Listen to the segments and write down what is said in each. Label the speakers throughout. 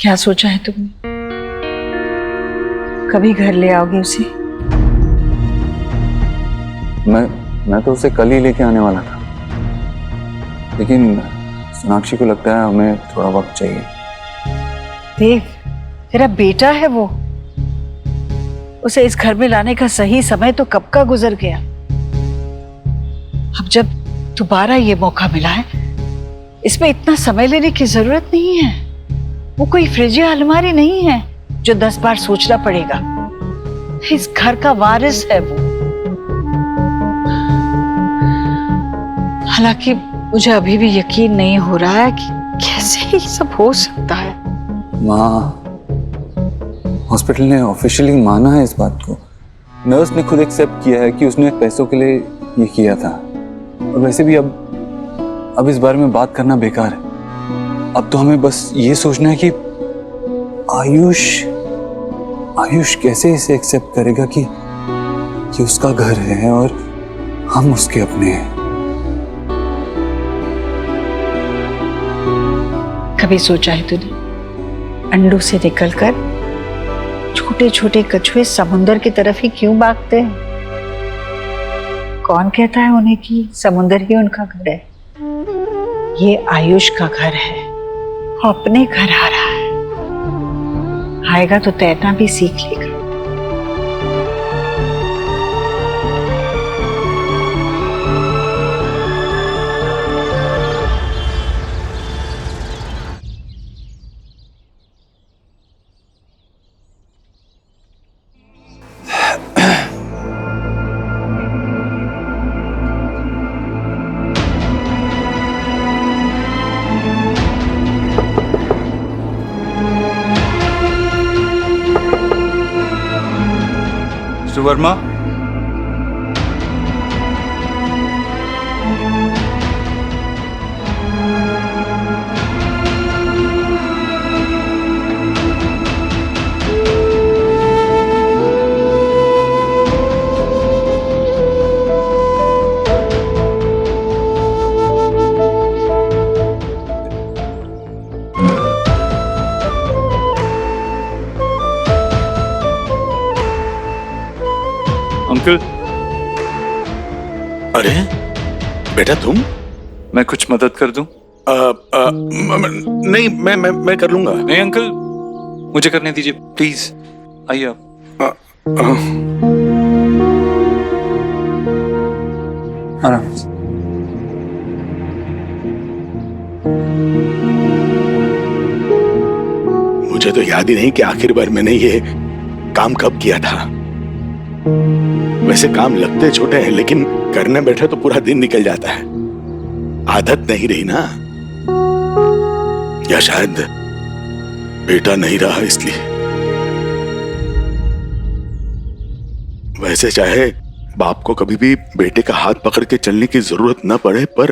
Speaker 1: क्या सोचा है तुमने? कभी घर ले आओगे उसे?
Speaker 2: मैं तो उसे कल ही लेके आने वाला था, लेकिन सोनाक्षी को लगता है हमें थोड़ा वक्त चाहिए।
Speaker 1: देव, तेरा बेटा है वो, उसे इस घर में लाने का सही समय तो कब का गुजर गया। अब जब दोबारा ये मौका मिला है, इसमें इतना समय लेने की जरूरत नहीं है। वो कोई फ्रिज या अलमारी नहीं है जो 10 बार सोचना पड़ेगा। इस घर का वारिस है वो। हालांकि मुझे अभी भी यकीन नहीं हो रहा है कि कैसे ये सब हो सकता है।
Speaker 2: माँ, हॉस्पिटल ने ऑफिशियली माना है इस बात को। नर्स ने खुद एक्सेप्ट किया है कि उसने पैसों के लिए ये किया था। और वैसे भी अब इस बारे में बात करना बेकार है। अब तो हमें बस ये सोचना है कि आयुष कैसे इसे एक्सेप्ट करेगा कि उसका घर है और हम उसके अपने हैं।
Speaker 1: कभी सोचा है तूने, अंडों से निकलकर छोटे छोटे कछुए समुंदर की तरफ ही क्यों भागते हैं? कौन कहता है उन्हें कि समुंदर ही उनका घर है? ये आयुष का घर है, वो अपने घर आ रहा है। आएगा तो तैरना भी सीख लेगा।
Speaker 2: Mister Verma, uncle.
Speaker 3: अरे बेटा तुम?
Speaker 2: मैं कुछ मदद कर दूं?
Speaker 3: नहीं, मैं कर लूंगा।
Speaker 2: नहीं अंकल, मुझे करने दीजिए प्लीज। आइए आप। आराम से।
Speaker 3: मुझे तो याद ही नहीं कि आखिर बार मैंने ये काम कब किया था। वैसे काम लगते छोटे हैं, लेकिन करने बैठे तो पूरा दिन निकल जाता है। आदत नहीं रही ना, या शायद बेटा नहीं रहा इसलिए। वैसे चाहे बाप को कभी भी बेटे का हाथ पकड़ के चलने की जरूरत न पड़े, पर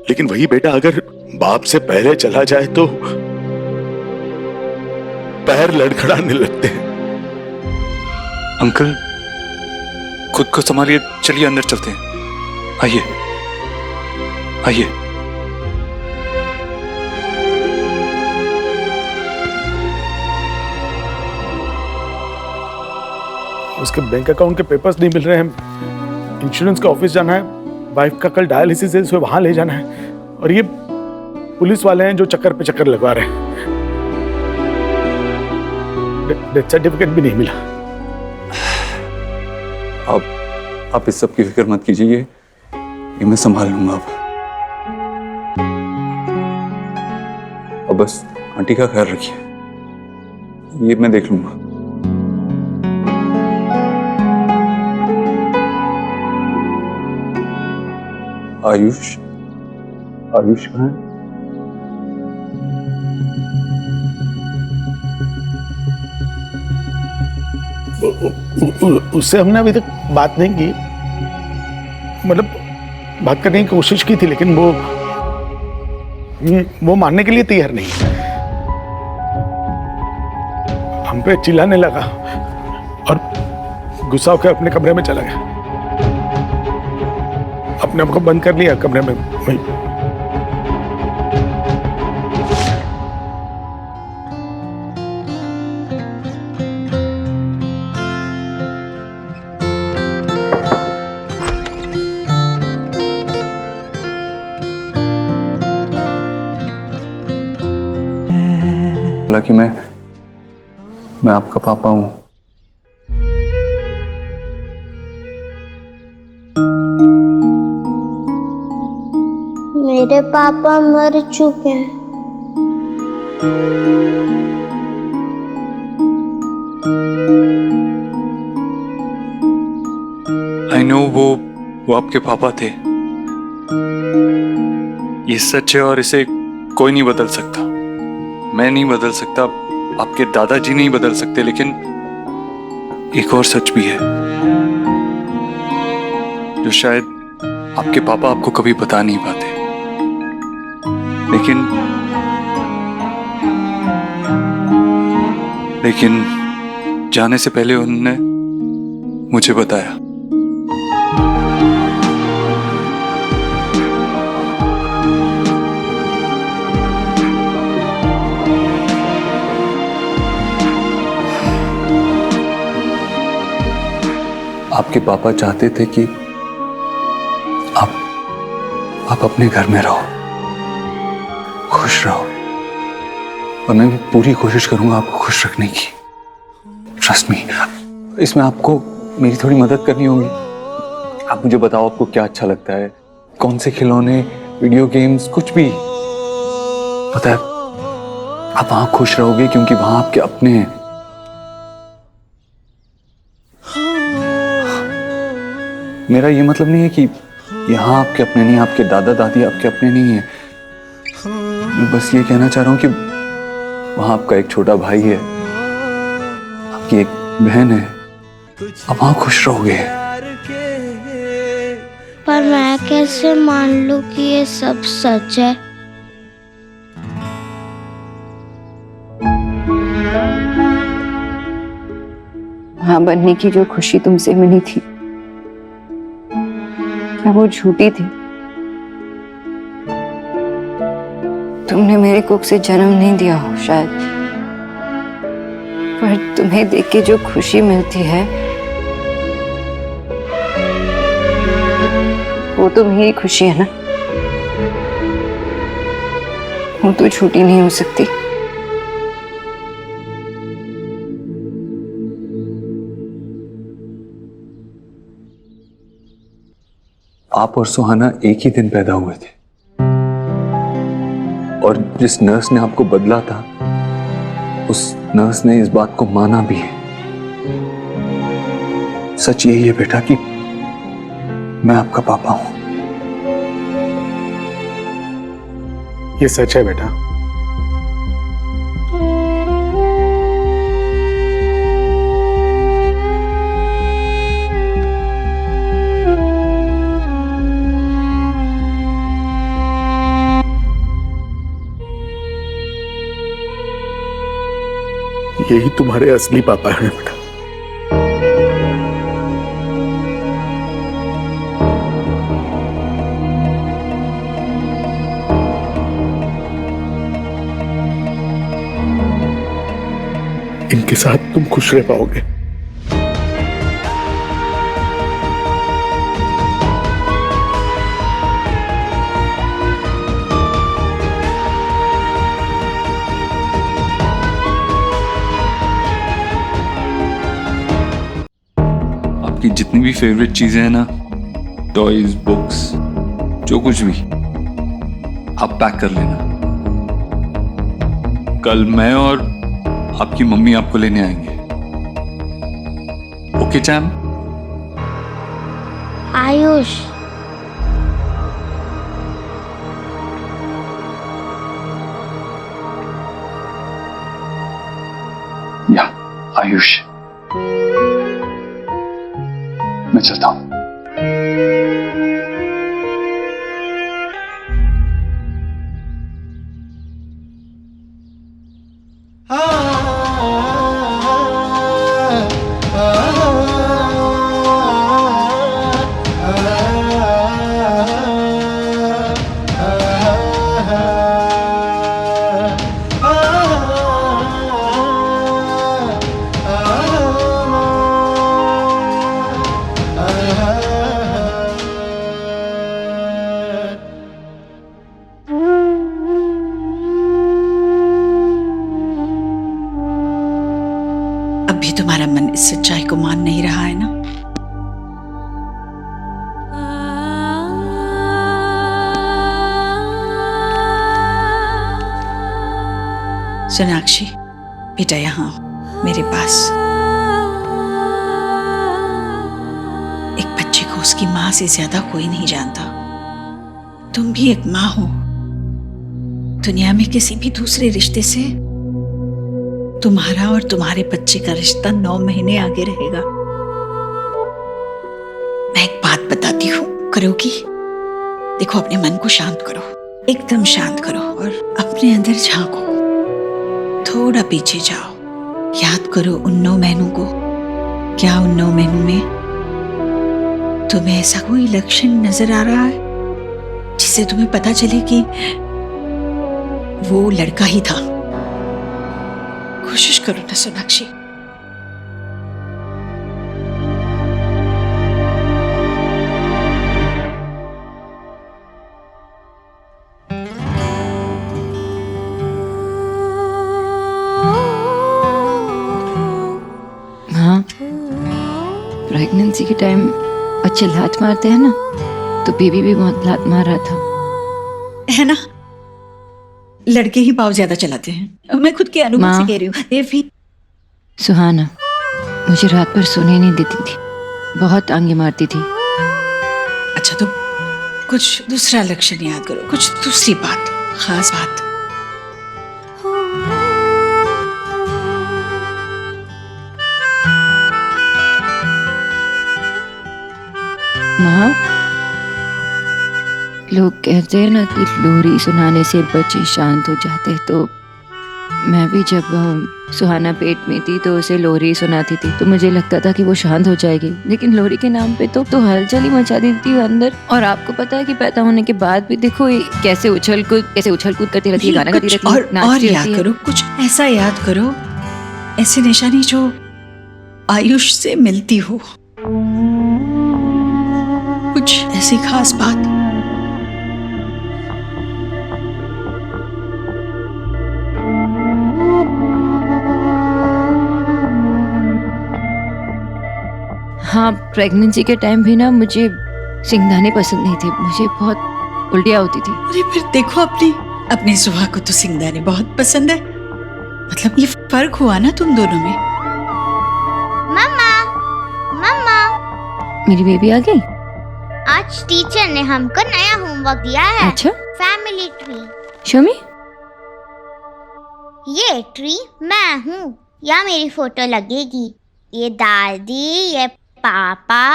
Speaker 3: लेकिन वही बेटा अगर बाप से पहले चला जाए तो पैर लड़खड़ाने लगते हैं।
Speaker 2: अंकल, खुद को संभालिए, चलिए अंदर चलते हैं। आइए आइए।
Speaker 4: उसके बैंक अकाउंट के पेपर्स नहीं मिल रहे हैं। इंश्योरेंस का ऑफिस जाना है, वाइफ का कल डायलिसिस है, उसे वहां ले जाना है। और ये पुलिस वाले हैं जो चक्कर पे चक्कर लगवा रहे हैं। डेथ सर्टिफिकेट भी नहीं मिला।
Speaker 2: आप इस सब की फिक्र मत कीजिए, ये मैं संभाल लूंगा। अब बस आंटी का ख्याल रखिए, ये मैं देख लूंगा। आयुष कहाँ है?
Speaker 4: उससे हमने अभी तक बात नहीं की, मतलब बात करने की कोशिश की थी, लेकिन वो मानने के लिए तैयार नहीं। हम पे चिल्लाने लगा और गुस्सा होकर अपने कमरे में चला गया। अपने आप को बंद कर लिया कमरे में।
Speaker 2: बोला कि मैं आपका पापा हूं।
Speaker 5: मेरे पापा मर चुके हैं।
Speaker 2: आई नो, वो आपके पापा थे। ये सच है और इसे कोई नहीं बदल सकता। मैं नहीं बदल सकता, आपके दादाजी नहीं बदल सकते, लेकिन एक और सच भी है जो शायद आपके पापा आपको कभी बता नहीं पाते, लेकिन जाने से पहले उन्होंने मुझे बताया। आपके पापा चाहते थे कि आप अपने घर में रहो, खुश रहो, और मैं भी पूरी कोशिश करूंगा आपको खुश रखने की। ट्रस्ट मी, इसमें आपको मेरी थोड़ी मदद करनी होगी। आप मुझे बताओ आपको क्या अच्छा लगता है, कौन से खिलौने, वीडियो गेम्स, कुछ भी। पता है, आप वहां खुश रहोगे क्योंकि वहां आपके अपने हैं। मेरा ये मतलब नहीं है कि यहाँ आपके अपने नहीं, आपके दादा दादी आपके अपने नहीं है। मैं बस ये कहना चाह रहा हूँ कि वहां आपका एक छोटा भाई है, आपकी एक बहन है, आप वहां खुश रहोगे।
Speaker 5: पर मैं कैसे मान लूं कि ये सब सच है?
Speaker 6: मां बनने की जो खुशी तुमसे मिली थी, क्या वो झूठी थी? तुमने मेरे कोख से जन्म नहीं दिया हो शायद, पर तुम्हें देख के जो खुशी मिलती है वो तो मेरी खुशी है ना, वो तो झूठी नहीं हो सकती।
Speaker 2: आप और सुहाना एक ही दिन पैदा हुए थे, और जिस नर्स ने आपको बदला था उस नर्स ने इस बात को माना भी है। सच यही है बेटा कि मैं आपका पापा हूं।
Speaker 4: ये सच है बेटा। यही तुम्हारे असली पापा हैं बेटा। इनके साथ तुम खुश रह पाओगे।
Speaker 2: आपकी जितनी भी फेवरेट चीजें हैं ना, टॉयज, बुक्स, जो कुछ भी, आप पैक कर लेना। कल मैं और आपकी मम्मी आपको लेने आएंगे। Okay charm?
Speaker 5: आयुष,
Speaker 2: या आयुष, मैं चलता हूं।
Speaker 1: सोनाक्षी, बेटा यहाँ आओ मेरे पास। एक बच्चे को उसकी माँ से ज्यादा कोई नहीं जानता। तुम भी एक माँ हो। दुनिया में किसी भी दूसरे रिश्ते से तुम्हारा और तुम्हारे बच्चे का रिश्ता 9 महीने आगे रहेगा। मैं एक बात बताती हूँ, करोगी? देखो, अपने मन को शांत करो, एकदम शांत करो और अपने अंदर झांको। थोड़ा पीछे जाओ, याद करो उन 9 महीनों को। क्या उन 9 महीनों में तुम्हें ऐसा कोई लक्षण नजर आ रहा है जिससे तुम्हें पता चले कि वो लड़का ही था? कोशिश करो ना सोनाक्षी।
Speaker 6: हाँ, प्रेगनेंसी के टाइम बच्चे लात मारते हैं ना, तो बेबी भी बहुत लात मार रहा था।
Speaker 1: है ना, लड़के ही पाव ज्यादा चलाते हैं। मैं खुद के अनुभव से कह रही हूँ। ये भी
Speaker 6: सुहाना मुझे रात भर सोने नहीं देती थी, बहुत आंगे मारती थी।
Speaker 1: अच्छा, तो कुछ दूसरा लक्षण याद करो, कुछ दूसरी बात, खास बात।
Speaker 6: माँ, लोग कहते हैं ना कि लोरी सुनाने से बच्चे शांत हो जाते हैं, तो मैं भी जब सुहाना पेट में थी तो उसे लोरी सुनाती थी, तो मुझे लगता था कि वो शांत हो जाएगी। लेकिन लोरी के नाम पे तो हलचल ही मचा देती थी अंदर। और आपको पता है कि पैदा होने के बाद भी देखो ये कैसे उछल कूद करती रहती है, गाना गाती रहती है, नाचती
Speaker 1: याद
Speaker 6: रहती है।
Speaker 1: करो, कुछ ऐसा याद करो, ऐसी निशानी जो आयुष से मिलती हो, कुछ ऐसी खास बात।
Speaker 6: हाँ, प्रेगनेंसी के टाइम भी ना मुझे सिंगदाने पसंद नहीं थे, मुझे बहुत उल्टियाँ होती थी।
Speaker 1: अरे फिर देखो, अपनी सुहा को तो सिंगदाने बहुत पसंद है। मतलब ये फर्क हुआ ना तुम दोनों में।
Speaker 5: मम्मा, मम्मा,
Speaker 6: मेरी बेबी आ गई।
Speaker 5: आज टीचर ने हमको नया होमवर्क दिया है।
Speaker 6: अच्छा,
Speaker 5: फैमिली ट्री।
Speaker 6: शो मी।
Speaker 5: ये ट्री मैं हूँ, यहाँ मेरी फोटो लगेगी। ये दादी, ये पापा,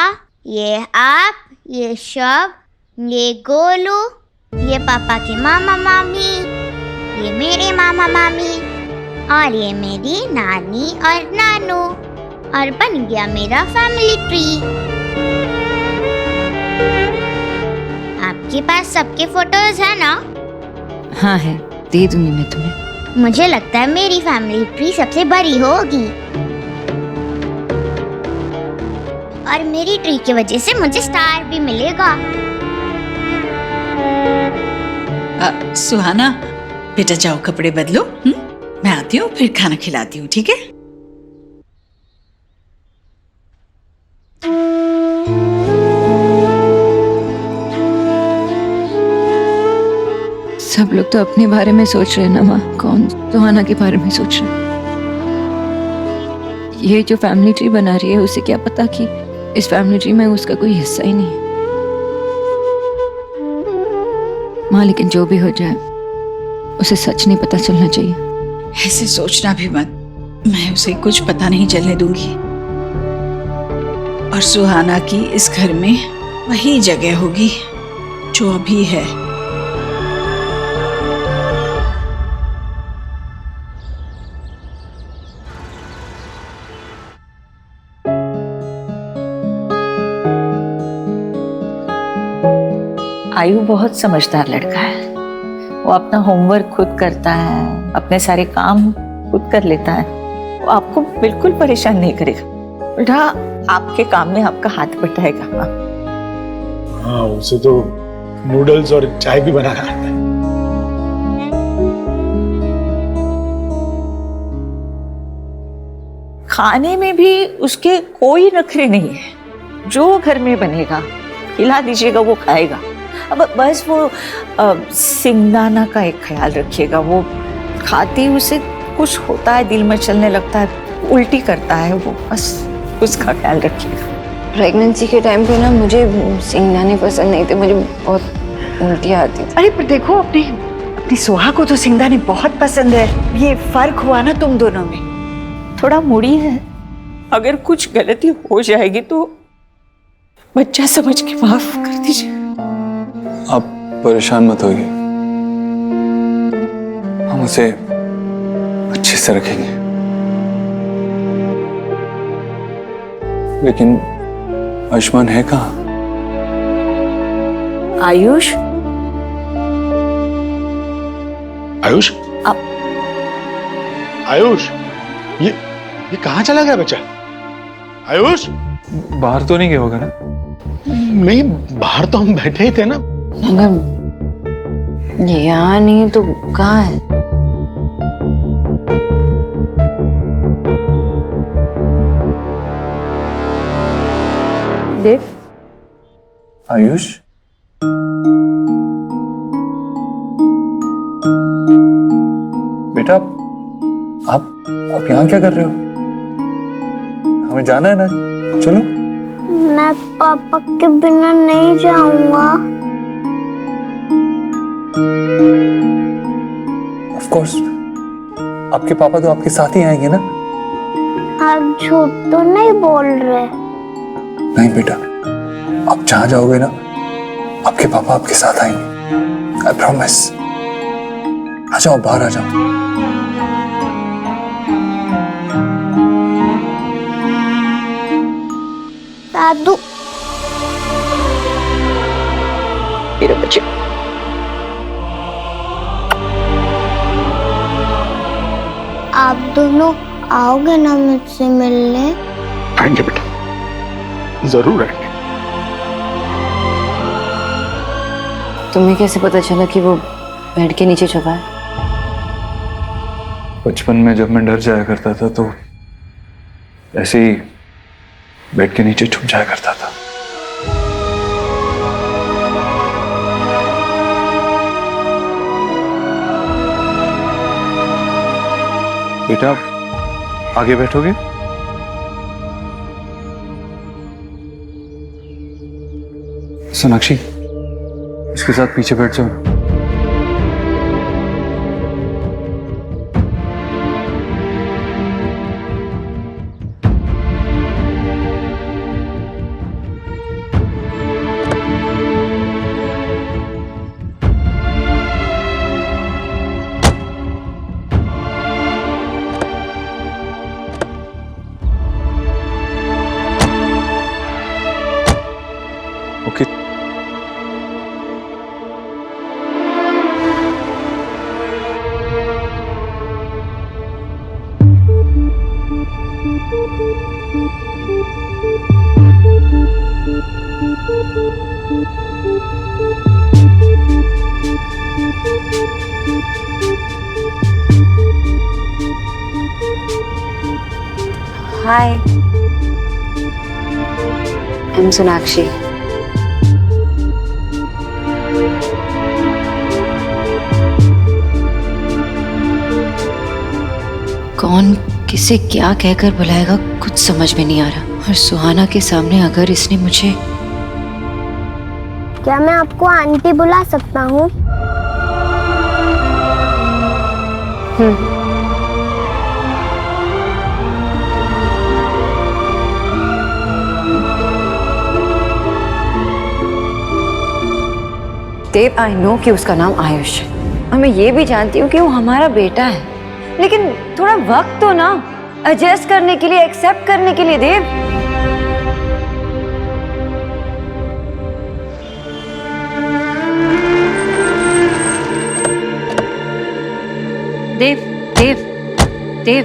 Speaker 5: ये आप, ये शब, ये गोलू, ये पापा के मामा मामी, ये मेरे मामा मामी, और ये मेरी नानी और नानू। और बन गया मेरा फैमिली ट्री। आपके पास सबके फोटोज है ना?
Speaker 6: हाँ है, दे दूंगी मैं तुम्हें।
Speaker 5: मुझे लगता है मेरी फैमिली ट्री सबसे बड़ी होगी, और मेरी ट्री की वजह से मुझे स्टार भी मिलेगा।
Speaker 1: सुहाना, बेटा जाओ कपड़े बदलो। मैं आती हूँ, फिर खाना खिलाती हूँ, ठीक है?
Speaker 6: सब लोग तो अपने बारे में सोच रहे हैं ना माँ, कौन सुहाना के बारे में सोच रहे हैं। ये जो फैमिली ट्री बना रही है, उसे क्या पता कि इस फैमिली ट्री में उसका कोई हिस्सा ही नहीं है। माँ, लेकिन जो भी हो जाए उसे सच नहीं पता चलना चाहिए।
Speaker 1: ऐसे सोचना भी मत, मैं उसे कुछ पता नहीं चलने दूंगी। और सुहाना की इस घर में वही जगह होगी जो अभी है।
Speaker 7: आयु बहुत समझदार लड़का है। वो अपना होमवर्क खुद करता है, अपने सारे काम खुद कर लेता है। वो आपको बिल्कुल परेशान नहीं करेगा, उल्टा आपके काम में आपका हाथ बटाएगा।
Speaker 4: हाँ, उसे तो नूडल्स और चाय भी बनाना आता है।
Speaker 7: खाने में भी उसके कोई नखरे नहीं है। जो घर में बनेगा खिला दीजिएगा, वो खाएगा। अब बस वो सिंगदाना का एक ख्याल रखिएगा, वो खाते ही उसे कुछ होता है, दिल में चलने लगता है, उल्टी करता है वो, बस उसका ख्याल रखिएगा।
Speaker 6: प्रेगनेंसी के टाइम पे ना मुझे सिंगदाने पसंद नहीं थे, मुझे बहुत उल्टियाँ आती थी।
Speaker 1: अरे पर देखो, अपनी सोहा को तो सिंगदाने बहुत पसंद है। ये फर्क हुआ ना तुम दोनों में।
Speaker 7: थोड़ा मुड़ी है, अगर कुछ गलती हो जाएगी तो बच्चा समझ के माफ कर दीजिए।
Speaker 2: आप परेशान मत होइए, हम उसे अच्छे से रखेंगे। लेकिन आयुष्मान है कहाँ?
Speaker 1: आयुष,
Speaker 3: आयुष, आयुष, ये कहाँ चला गया बच्चा? आयुष,
Speaker 2: बाहर तो नहीं गया होगा ना?
Speaker 3: नहीं, बाहर तो हम बैठे ही थे ना।
Speaker 6: मगर यहाँ नहीं तो कहाँ है?
Speaker 7: देव,
Speaker 2: आयुष, बेटा आप यहाँ क्या कर रहे हो? हमें जाना है ना, चलो।
Speaker 5: मैं पापा के बिना नहीं जाऊंगा।
Speaker 2: ऑफ कोर्स, आपके पापा तो आपके साथ ही आएंगे ना?
Speaker 5: आप झूठ तो नहीं बोल रहे?
Speaker 2: नहीं बेटा, आप जहां जाओगे ना, आपके पापा आपके साथ आएंगे, आई प्रॉमिस। आ जाओ, बाहर आ जाओ।
Speaker 5: दादू,
Speaker 7: मेरे बच्चे,
Speaker 5: आप दोनों आओगे ना मुझसे मिलने?
Speaker 3: आएंगे बेटा, जरूर आएंगे।
Speaker 6: तुम्हें कैसे पता चला कि वो बेड के नीचे छुपा है?
Speaker 2: बचपन में जब मैं डर जाया करता था तो ऐसे ही बेड के नीचे छुप जाया करता था। बेटा, आगे बैठोगे? सोनाक्षी, इसके साथ पीछे बैठ जाओ। ओके।
Speaker 6: Hi, I'm Sonakshi. कौन किसे क्या कहकर बुलाएगा कुछ समझ में नहीं आ रहा। और सुहाना के सामने अगर इसने मुझे...
Speaker 5: क्या मैं आपको आंटी बुला सकता हूँ?
Speaker 6: देव, आई नो कि उसका नाम आयुष है और मैं ये भी जानती हूँ कि वो हमारा बेटा है, लेकिन थोड़ा वक्त तो ना एडजस्ट करने के लिए, एक्सेप्ट करने के लिए। देव, देव, देव, देव,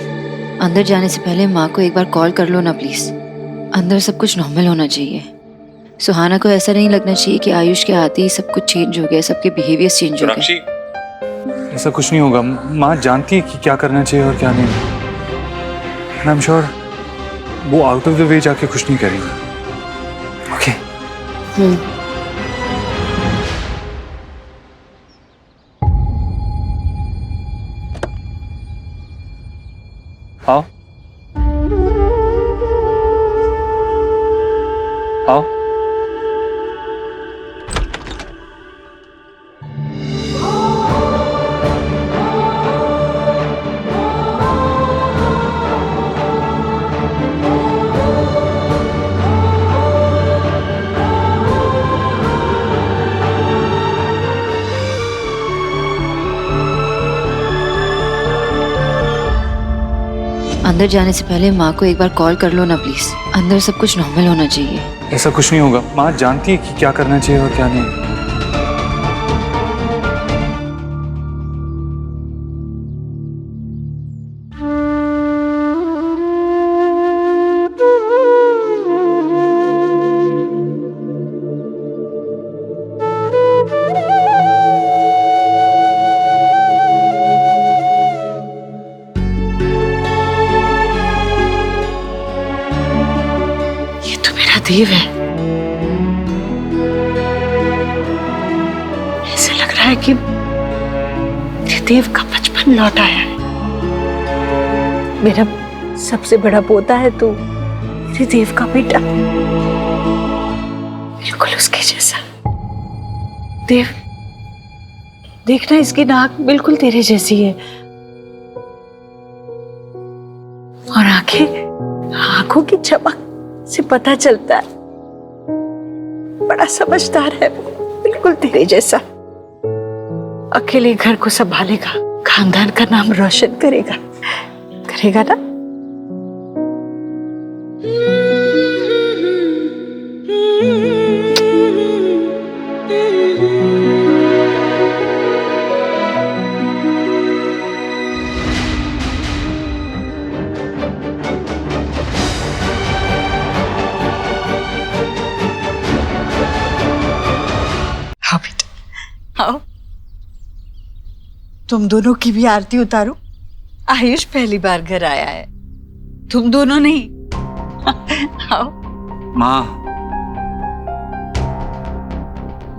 Speaker 6: अंदर जाने से पहले माँ को एक बार कॉल कर लो ना प्लीज। अंदर सब कुछ नॉर्मल होना चाहिए। सुहाना को ऐसा नहीं लगना चाहिए कि आयुष के आते ही सब कुछ चेंज हो गया, सबके बिहेवियर चेंज हो गए।
Speaker 2: ऐसा कुछ नहीं होगा, माँ जानती है कि क्या करना चाहिए और क्या नहीं। आई एम श्योर वो आउट ऑफ द वे जाके कुछ नहीं करेंगे। ओके। आओ आओ।
Speaker 6: अंदर जाने से पहले माँ को एक बार कॉल कर लो ना प्लीज। अंदर सब कुछ नॉर्मल होना चाहिए।
Speaker 2: ऐसा कुछ नहीं होगा, माँ जानती है कि क्या करना चाहिए और क्या नहीं।
Speaker 1: ये तो मेरा देव है। ऐसे लग रहा है कि मेरे देव का बचपन लौट आया है। मेरा सबसे बड़ा पोता है तो मेरे देव का बेटा, बिल्कुल उसके जैसा। देव, देखना इसकी नाक बिल्कुल तेरे जैसी है और आंखों की चमक से पता चलता है बड़ा समझदार है वो, बिल्कुल तेरे जैसा। अकेले घर को संभालेगा, खानदान का नाम रोशन करेगा, करेगा ना? हाँ बेटा, आओ। तुम दोनों की भी आरती उतारो। आयुष पहली बार घर आया है, तुम दोनों नहीं। आओ।
Speaker 2: माँ,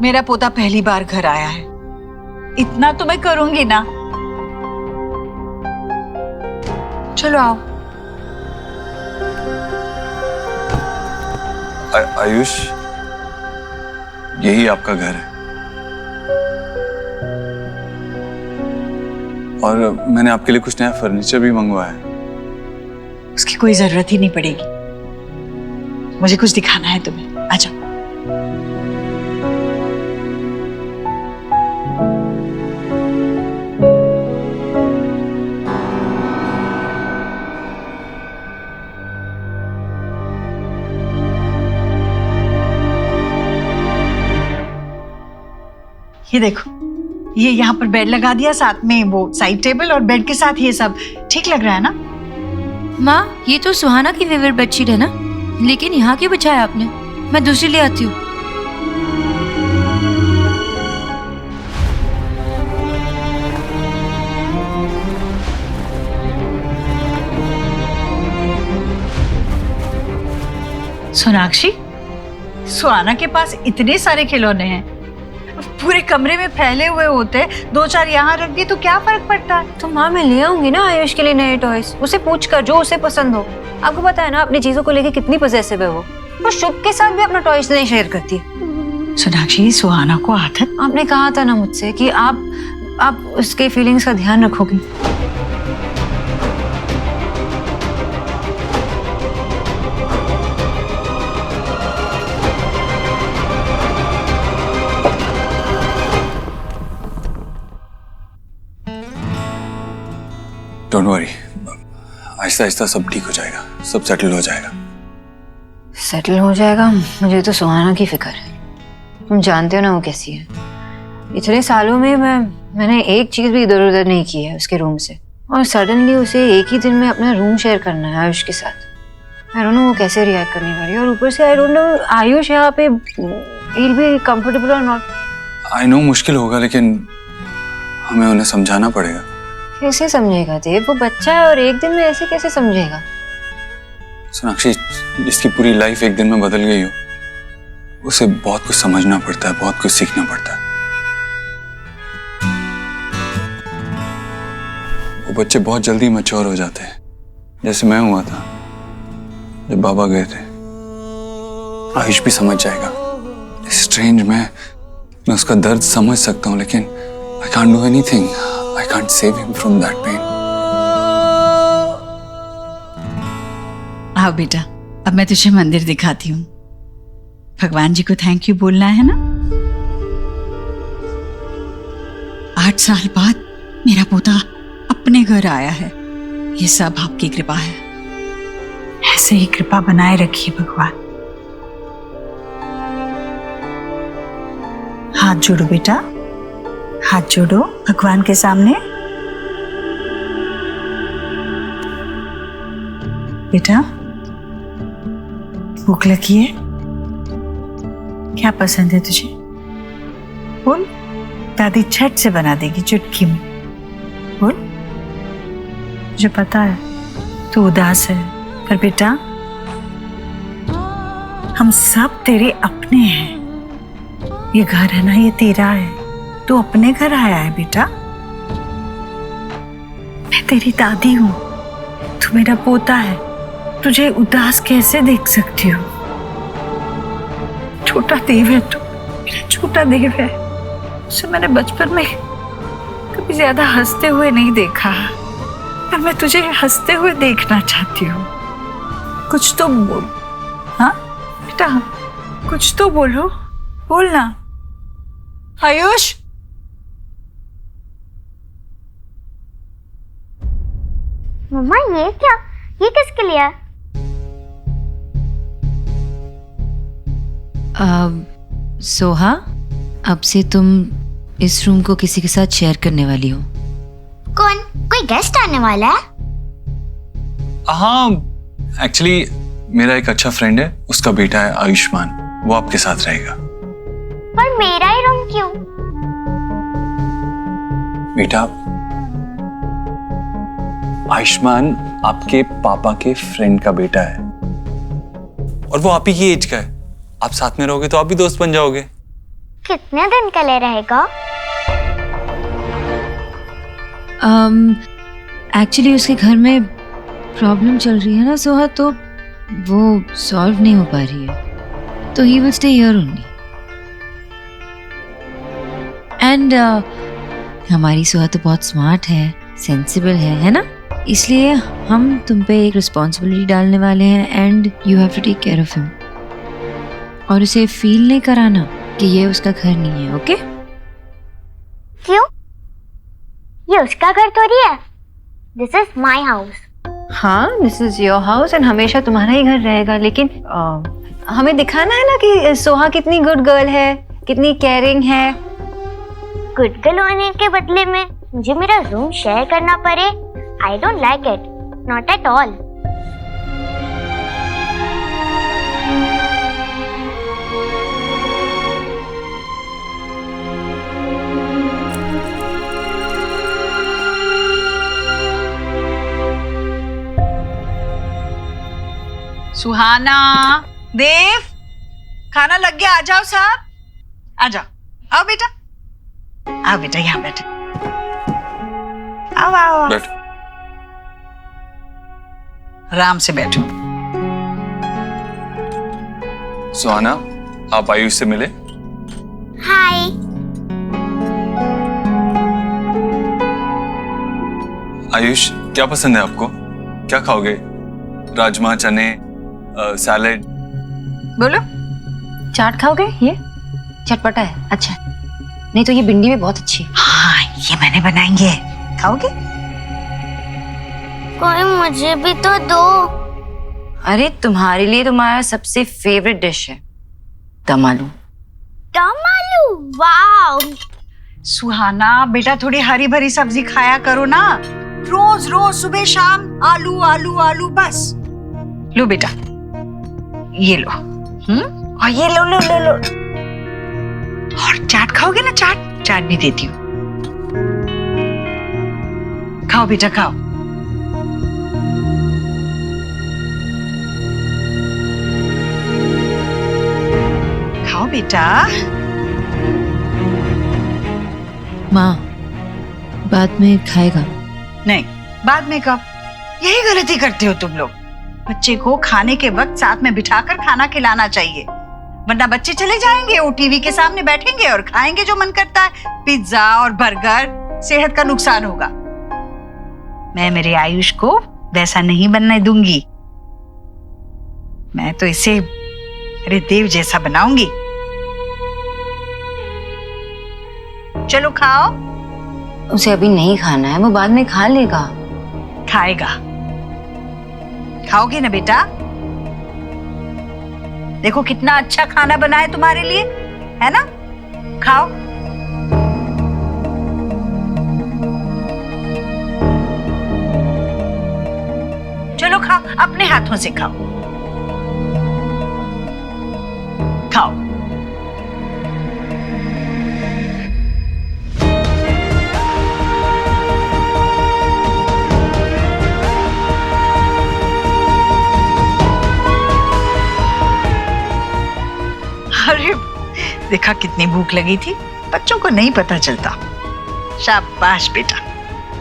Speaker 1: मेरा पोता पहली बार घर आया है, इतना तो मैं करूंगी ना। चलो आओ।
Speaker 2: आयुष, यही आपका घर है और मैंने आपके लिए कुछ नया फर्नीचर भी मंगवाया है।
Speaker 1: उसकी कोई जरूरत ही नहीं पड़ेगी। मुझे कुछ दिखाना है तुम्हें, आ जाओ। ये देखो, ये यहाँ पर बेड लगा दिया, साथ में वो साइड टेबल और बेड के साथ ये सब ठीक लग रहा है ना?
Speaker 6: माँ, ये तो सुहाना की फेवरेट बेडशीट है ना, लेकिन यहाँ क्यों बिछाया आपने? मैं दूसरी ले आती हूँ।
Speaker 1: सोनाक्षी, सुहाना के पास इतने सारे खिलौने हैं, पूरे कमरे में फैले हुए होते, दो चार यहाँ रख दी तो क्या फर्क पड़ता है?
Speaker 6: तो माँ, मैं ले आऊंगी ना आयुष के लिए नए टॉयज। उसे पूछ कर जो उसे पसंद हो। आपको पता है ना अपनी चीजों को लेके कितनी पजेसिव है वो शुभ के साथ भी अपना टॉयज नहीं शेयर करती है।
Speaker 1: सोनाक्षी, सुहाना को आदत।
Speaker 6: आपने कहा था ना मुझसे कि आप उसके फीलिंग्स का ध्यान रखोगी।
Speaker 2: डोंट वरी, आहिस्ता आहिस्ता सब ठीक हो जाएगा, सब सेटल हो जाएगा।
Speaker 6: सेटल हो जाएगा? मुझे तो सुहाना की फिक्र है। तुम जानते हो ना वो कैसी है। इतने सालों में मैंने एक चीज भी इधर उधर नहीं की है उसके रूम से, और सडनली उसे एक ही दिन में अपना रूम शेयर करना है आयुष के साथ। आई डोंट नो वो कैसे रिएक्ट करने वाली है, और ऊपर से आई डोंट नो आयुष यहाँ पे he'll be comfortable or not।
Speaker 2: I know मुश्किल होगा, लेकिन हमें उन्हें समझाना पड़ेगा।
Speaker 6: कैसे समझेगा देव? वो बच्चा है और एक दिन में ऐसे कैसे समझेगा?
Speaker 2: सोनाक्षी, जिसकी पूरी लाइफ एक दिन में बदल गई हो, उसे बहुत कुछ समझना पड़ता है, बहुत कुछ सीखना पड़ता है। वो बच्चे बहुत जल्दी मैच्योर हो जाते हैं, जैसे मैं हुआ था जब बाबा गए थे। आयुष भी समझ जाएगा। स्ट्रेंज, मैं उसका दर्द समझ सकता हूँ, लेकिन I can't do anything. I can't save him from that pain.
Speaker 1: आओ बेटा, अब मैं तुझे मंदिर दिखाती हूँ। भगवान जी को थैंक यू बोलना है ना। 8 साल बाद मेरा पोता अपने घर आया है। ये सब आपकी कृपा है। ऐसे ही कृपा बनाए रखिए भगवान। हाथ जोड़ो बेटा, हाथ जोड़ो भगवान के सामने। बेटा, भूख लगी है? क्या पसंद है तुझे? बोल, दादी झट से बना देगी चुटकी में। बोल। मुझे पता है तू उदास है, पर बेटा हम सब तेरे अपने हैं। ये घर है ना, ये तेरा है। तू अपने घर आया है बेटा। मैं तेरी दादी हूं, तू मेरा पोता है। तुझे उदास कैसे देख सकती हूँ? छोटा देव है तू, मेरा छोटा देव है। उसे मैंने बचपन में कभी ज्यादा हंसते हुए नहीं देखा, पर मैं तुझे हंसते हुए देखना चाहती हूँ। कुछ तो बोल। हाँ बेटा, कुछ तो बोलो, बोलना। आयुष,
Speaker 5: मम्मा ये क्या? ये किसके लिए है?
Speaker 6: सोहा, अब से तुम इस रूम को किसी के साथ शेयर करने वाली हो।
Speaker 5: कौन? कोई गेस्ट आने वाला है?
Speaker 2: हाँ, एक्चुअली मेरा एक अच्छा फ्रेंड है, उसका बेटा है आयुष्मान, वो आपके साथ रहेगा।
Speaker 5: पर मेरा ही रूम क्यों?
Speaker 2: बेटा, आयुष्मान आपके पापा के फ्रेंड का बेटा है और वो आप ही की एज का है। आप साथ में रहोगे तो आप भी दोस्त बन जाओगे।
Speaker 5: कितने दिन के लिए रहेगा?
Speaker 6: एक्चुअली उसके घर में प्रॉब्लम चल रही है ना सोहा, तो वो सॉल्व नहीं हो पा रही है, तो he will stay here only. And हमारी सोहा तो बहुत स्मार्ट है, सेंसिबल है ना? इसलिए हम तुम पे एक रिस्पॉन्सिबिलिटी डालने वाले हैं and you have to take care of him. और उसे फील नहीं कराना कि ये उसका घर नहीं है, ओके?
Speaker 5: क्यों? ये उसका घर थोड़ी है। This is my house.
Speaker 6: हाँ, this is your house and हमेशा तुम्हारा ही घर रहेगा, लेकिन हमें दिखाना है ना कि सोहा कितनी गुड गर्ल है, कितनी केयरिंग है।
Speaker 5: गुड गर्ल होने के बदले में मुझे मेरा रूम शेयर करना पड़े, I don't like it, not at all.
Speaker 1: Suhana, Dev, खाना लग गया। आ जाओ साहब, आ जाओ। आओ बेटा, आओ बेटा, यहाँ बैठो। आओ आओ,
Speaker 2: बैठ।
Speaker 1: आराम से बैठो।
Speaker 2: सुहाना, आप आयुष से मिले?
Speaker 5: हाय।
Speaker 2: आयुष, क्या पसंद है आपको? क्या खाओगे? राजमा, चने, सैलेड?
Speaker 1: बोलो।
Speaker 6: चाट खाओगे? ये चटपटा है, अच्छा। नहीं तो ये भिंडी भी बहुत अच्छी है।
Speaker 1: हाँ, ये मैंने बनाई है, खाओगे?
Speaker 5: कोई मुझे भी तो दो।
Speaker 6: अरे तुम्हारे लिए तुम्हारा सबसे फेवरेट डिश है दम आलू।
Speaker 5: दम आलू, वाओ।
Speaker 1: सुहाना बेटा, थोड़ी हरी भरी सब्जी खाया करो ना। रोज रोज सुबह शाम आलू आलू आलू बस। लो बेटा, ये लो। और ये लो लो लो लो। और चाट खाओगे ना? चाट, चाट भी देती हूँ। खाओ बेटा, खाओ। खाओ बेटा।
Speaker 6: माँ, बाद में खाएगा।
Speaker 1: नहीं, बाद में कब? यही गलती करते हो तुम लोग। बच्चे को खाने के वक्त साथ में बिठाकर खाना खिलाना चाहिए, वरना बच्चे चले जाएंगे, वो टीवी के सामने बैठेंगे और खाएंगे जो मन करता है, पिज्जा और बर्गर। सेहत का नुकसान होगा। मैं मेरे आयुष को वैसा नहीं बनने दूंगी। मैं तो इसे अरे देव जैसा बनाऊंगी। चलो खाओ।
Speaker 6: उसे अभी नहीं खाना है, वो बाद में खा लेगा।
Speaker 1: खाएगा। खाओगे ना बेटा? देखो कितना अच्छा खाना बना है तुम्हारे लिए, है ना? खाओ। चलो खाओ, अपने हाथों से खाओ। खाओ। अरे देखा कितनी भूख लगी थी, बच्चों को नहीं पता चलता। शाबाश बेटा,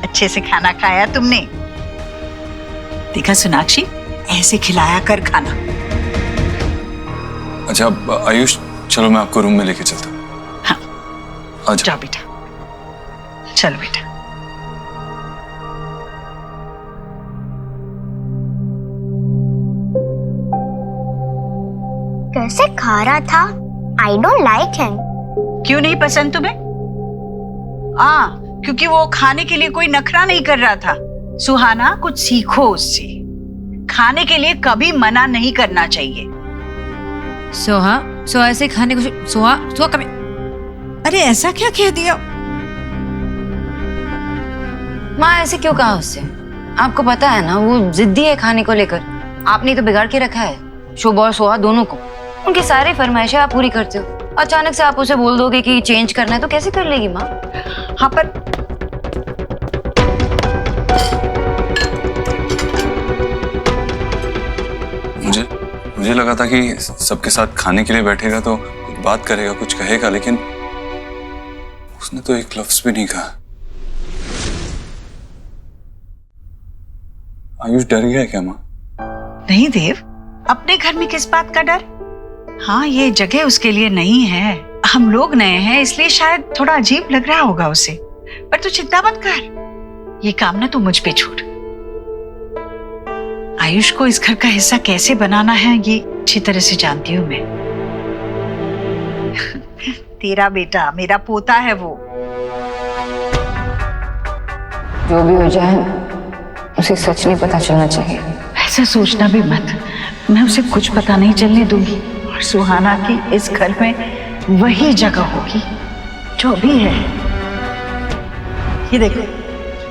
Speaker 1: अच्छे से खाना खाया तुमने। देखा सोनाक्षी, ऐसे खिलाया कर खाना।
Speaker 2: अच्छा आयुष, चलो मैं आपको रूम में लेके चलता हूँ।
Speaker 1: हाँ
Speaker 2: अच्छा
Speaker 1: जाओ बेटा, चलो बेटा।
Speaker 5: कैसे खा रहा था? आई डोंट लाइक हिम।
Speaker 1: क्यों नहीं पसंद तुम्हें? क्योंकि वो खाने के लिए कोई नखरा नहीं कर रहा था। सुहाना, कुछ सीखो उससे। खाने के लिए कभी मना नहीं करना चाहिए।
Speaker 6: सोहा ऐसे खाने को सोहा कभी।
Speaker 1: अरे ऐसा क्या कह दिया?
Speaker 6: माँ ऐसे क्यों कहा उससे? आपको पता है ना वो जिद्दी है खाने को लेकर। आपने तो बिगाड़ के रखा है शुभ और सोहा दोनों को। उनकी सारी फरमाइशें आप पूरी करते हो, अचानक से आप उसे बोल दोगे कि चेंज करना है तो कैसे कर लेगी माँ?
Speaker 1: हाँ पर
Speaker 2: मुझे लगा था कि सबके साथ खाने के लिए बैठेगा तो कुछ बात करेगा, कुछ कहेगा, लेकिन उसने तो एक लफ्ज भी नहीं कहा। आयुष डर गया क्या माँ?
Speaker 1: नहीं देव, अपने घर में किस बात का डर? हाँ, ये जगह उसके लिए नहीं है। हम लोग नए हैं इसलिए शायद थोड़ा अजीब लग रहा होगा उसे, पर तू चिंता मत कर। ये काम ना तू मुझ पे छोड़। आयुष को इस घर का हिस्सा कैसे बनाना है ये अच्छी तरह से जानती हूँ मैं। तेरा बेटा मेरा पोता है वो।
Speaker 6: जो भी हो जाए उसे सच नहीं पता चलना चाहिए।
Speaker 1: ऐसा सोचना भी मत, मैं उसे कुछ पता नहीं चलने दूंगी। और सुहाना की इस घर में वही जगह होगी जो भी है। ये देखो,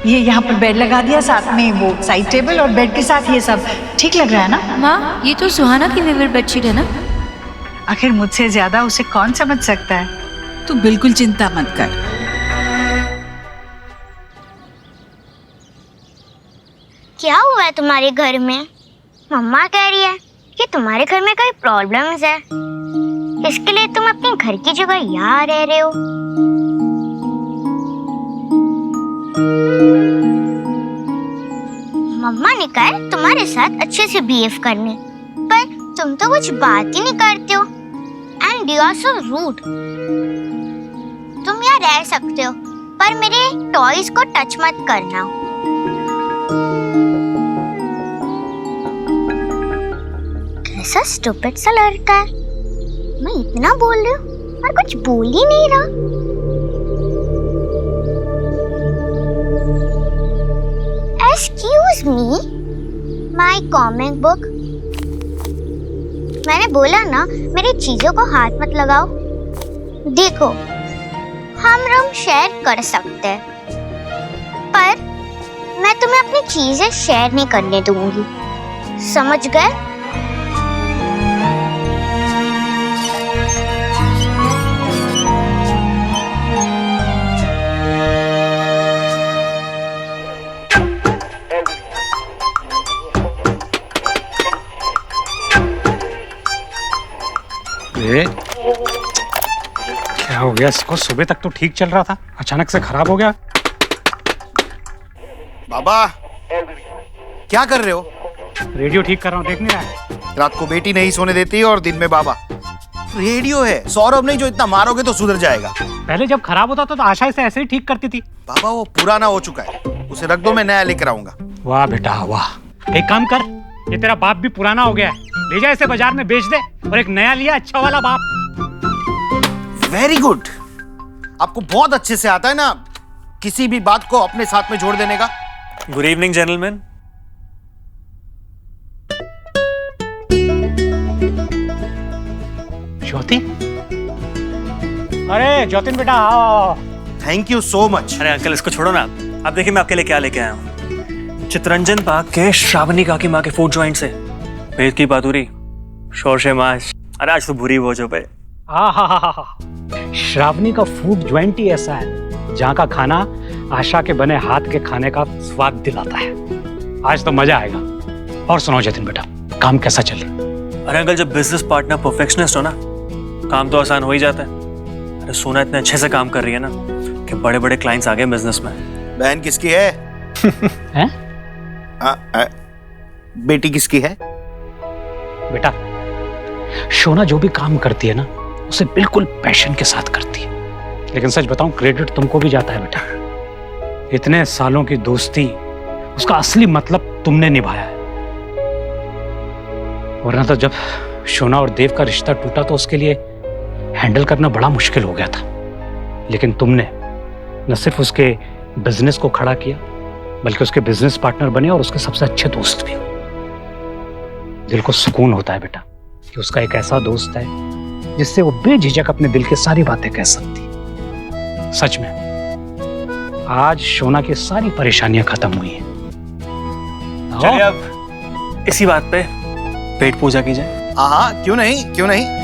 Speaker 1: ये यहाँ पर बेड लगा दिया, साथ में वो साइड टेबल और बेड के साथ ये सब ठीक लग रहा है ना?
Speaker 6: माँ ये तो सुहाना की फेवरेट बेडशीट है ना?
Speaker 1: आखिर मुझसे ज्यादा उसे कौन समझ सकता है? तू बिल्कुल चिंता मत कर।
Speaker 5: क्या हुआ है तुम्हारे घर में? मम्मा कह रही है कि तुम्हारे घर में कोई प्रॉब्लम्स है, इसके लिए तुम अपने घर की जगह यहाँ रह रहे हो। मम्मा ने कहा तुम्हारे साथ अच्छे से बिहेव करने, पर तुम तो कुछ बात ही नहीं करते हो। And you are so rude. तुम यहाँ रह सकते हो, पर मेरे टॉयज को टच मत करना। कैसा स्टूपिड सा लड़का है। मैं इतना बोल रही हूँ और कुछ बोल ही नहीं रहा। Excuse me, my comic book. मैंने बोला ना मेरी चीजों को हाथ मत लगाओ। देखो, हम रूम शेयर कर सकते हैं, पर मैं तुम्हें अपनी चीजें शेयर नहीं करने दूंगी, समझ गए?
Speaker 8: क्या हो गया इसको? सुबह तक तो ठीक चल रहा था, अचानक से खराब हो गया।
Speaker 3: बाबा,
Speaker 9: क्या कर रहे हो?
Speaker 8: रेडियो ठीक कर रहा हूँ, देख नहीं रहा है?
Speaker 9: रात को बेटी नहीं सोने देती और दिन में बाबा। रेडियो है, सौरभ नहीं, जो इतना मारोगे तो सुधर जाएगा।
Speaker 8: पहले जब खराब होता था तो आशा इसे ऐसे ही ठीक करती थी।
Speaker 9: बाबा वो पुराना हो चुका है, उसे रख दो, मैं नया लेकर आऊंगा।
Speaker 8: वाह बेटा वाह। एक काम कर, ये तेरा बाप भी पुराना हो गया है, ले जा इसे बाजार में बेच दे और एक नया लिया अच्छा वाला बाप।
Speaker 9: Very good. आपको बहुत अच्छे से आता है ना किसी भी बात को अपने साथ में जोड़ देने का।
Speaker 10: Good evening gentleman.
Speaker 8: ज्योति, अरे ज्योतिन बेटा आओ।
Speaker 9: Thank you so much.
Speaker 10: अरे अंकल इसको छोड़ो ना, आप देखिए मैं आपके लिए क्या लेके आया हूँ। चितरंजन पार्क के श्रावणी काकी माँ के फूड जॉइंट से भेद की पातुरी, शोरशे माश। अरे आज तो भूरी भोजो पे।
Speaker 8: श्रावणी का फूड ज्वाइंट ही ऐसा है जहाँ का खाना आशा के बने हाथ के खाने का स्वाद दिलाता है। आज तो मजा आएगा। और सुनो जतिन बेटा, काम कैसा चले?
Speaker 10: अरे अंकल जब बिजनेस पार्टनर परफेक्शनिस्ट हो ना, काम तो आसान हो ही जाता है। अरे सोना इतने अच्छे से काम कर रही है ना कि बड़े बड़े क्लाइंट्स आ गए बिजनेस में।
Speaker 9: बहन किसकी है?
Speaker 8: हैं?
Speaker 9: बेटी किसकी है?
Speaker 8: बेटा शोना जो भी काम करती है ना उसे बिल्कुल पैशन के साथ करती है। लेकिन सच बताऊं, क्रेडिट तुमको भी जाता है बेटा। इतने सालों की दोस्ती, उसका असली मतलब तुमने निभाया है। वरना तो जब शोना और देव का रिश्ता टूटा तो उसके लिए हैंडल करना बड़ा मुश्किल हो गया था। लेकिन तुमने न सिर्फ उसके बिजनेस को खड़ा किया बल्कि उसके बिजनेस पार्टनर बने और उसके सबसे अच्छे दोस्त भी। दिल को सुकून होता है बेटा कि उसका एक ऐसा दोस्त है जिससे वो बेझिझक अपने दिल की सारी बातें कह सकती है। सच में आज शोना की सारी परेशानियां खत्म हुई हैं।
Speaker 10: चलिए अब इसी बात पे पेट पूजा की जाए।
Speaker 9: हाँ क्यों नहीं, क्यों नहीं।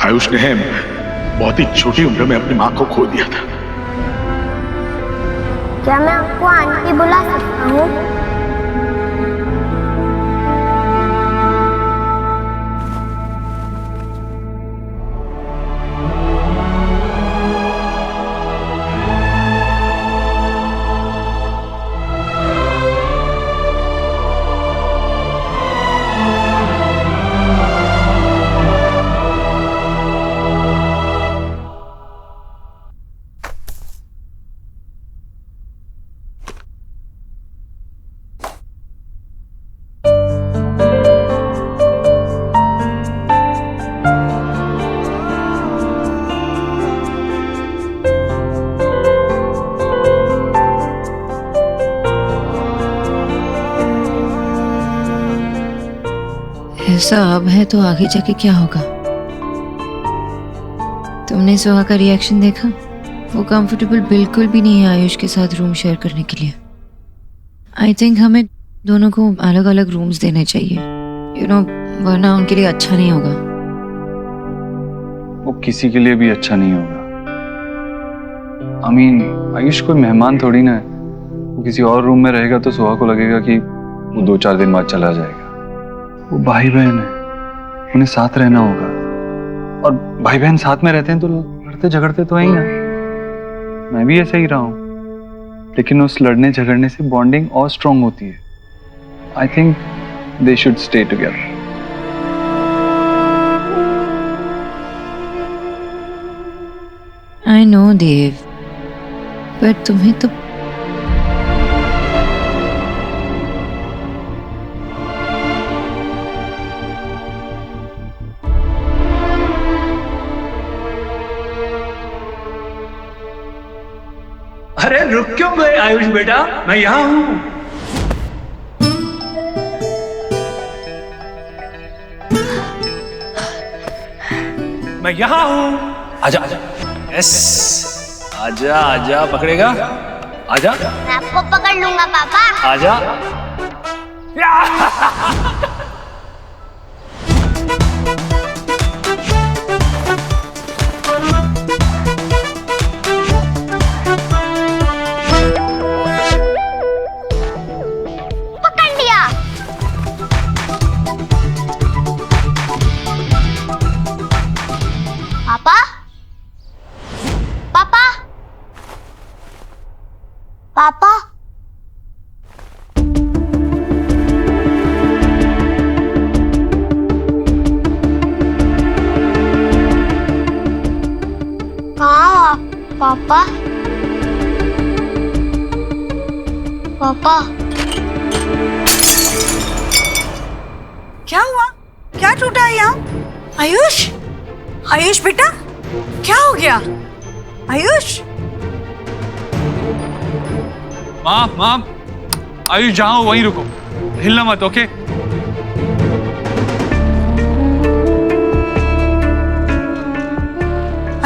Speaker 3: आयुष ने बहुत ही छोटी उम्र में अपनी माँ को खो दिया था।
Speaker 5: क्या मैं आपको आंटी बुला सकता हूँ?
Speaker 6: ऐसा अब है तो आगे जाके क्या होगा? तुमने सुहा का रिएक्शन देखा? वो कंफर्टेबल बिल्कुल भी नहीं है आयुष के साथ रूम शेयर करने के लिए। आई थिंक हमें दोनों को अलग अलग रूम्स देने चाहिए, यू नो, वरना उनके लिए अच्छा नहीं होगा।
Speaker 2: वो किसी के लिए भी अच्छा नहीं होगा। आयुष कोई मेहमान थोड़ी ना है। वो किसी और रूम में रहेगा तो सुहा को लगेगा कि वो 2-4 दिन बाद चला जाएगा। वो भाई बहन है, उन्हें साथ रहना होगा। और भाई बहन साथ में रहते हैं तो लड़ते झगड़ते तो है ही ना। मैं भी ऐसे ही रहा हूँ, लेकिन उस लड़ने झगड़ने से बॉन्डिंग और स्ट्रांग होती है। I think they should stay together.
Speaker 6: I know Dev, पर तुम्हें तो
Speaker 10: अरे रुक क्यों गए आयुष बेटा, मैं यहाँ हूँ।
Speaker 11: मैं यहाँ हूँ। आजा आजा, यस, आजा आजा, पकड़ेगा, आजा,
Speaker 5: मैं आपको पकड़ लूंगा पापा।
Speaker 11: आजा।
Speaker 5: पकड़ लिया। पापा, पापा, पापा, कहाँ पापा? पापा,
Speaker 1: क्या हुआ? क्या टूटा है यहाँ? आयुष, आयुष बेटा, क्या हो गया? आयुष,
Speaker 2: माँ, आयुष जहाँ हो वहीं रुको, हिलना मत, ओके?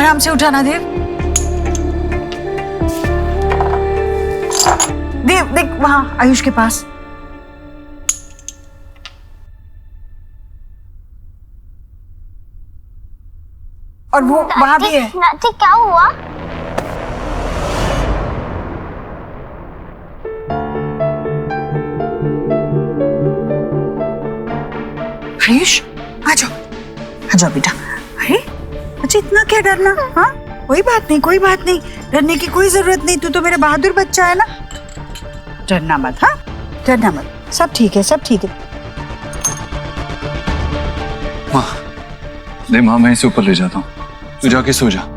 Speaker 1: आराम से उठाना देव। देव देख वहां आयुष के पास। और वो वहां भी है।
Speaker 5: नाती क्या हुआ?
Speaker 1: आयुष आ जाओ बेटा। अरे अच्छा इतना क्या डरना? हाँ कोई बात नहीं, कोई बात नहीं, डरने की कोई जरूरत नहीं। तू तो मेरा बहादुर बच्चा है ना, डरना मत। हाँ डरना मत, सब ठीक है, सब ठीक है।
Speaker 2: माँ, नहीं माँ, मैं इसे ऊपर ले जाता हूँ, तू जाके सो जा।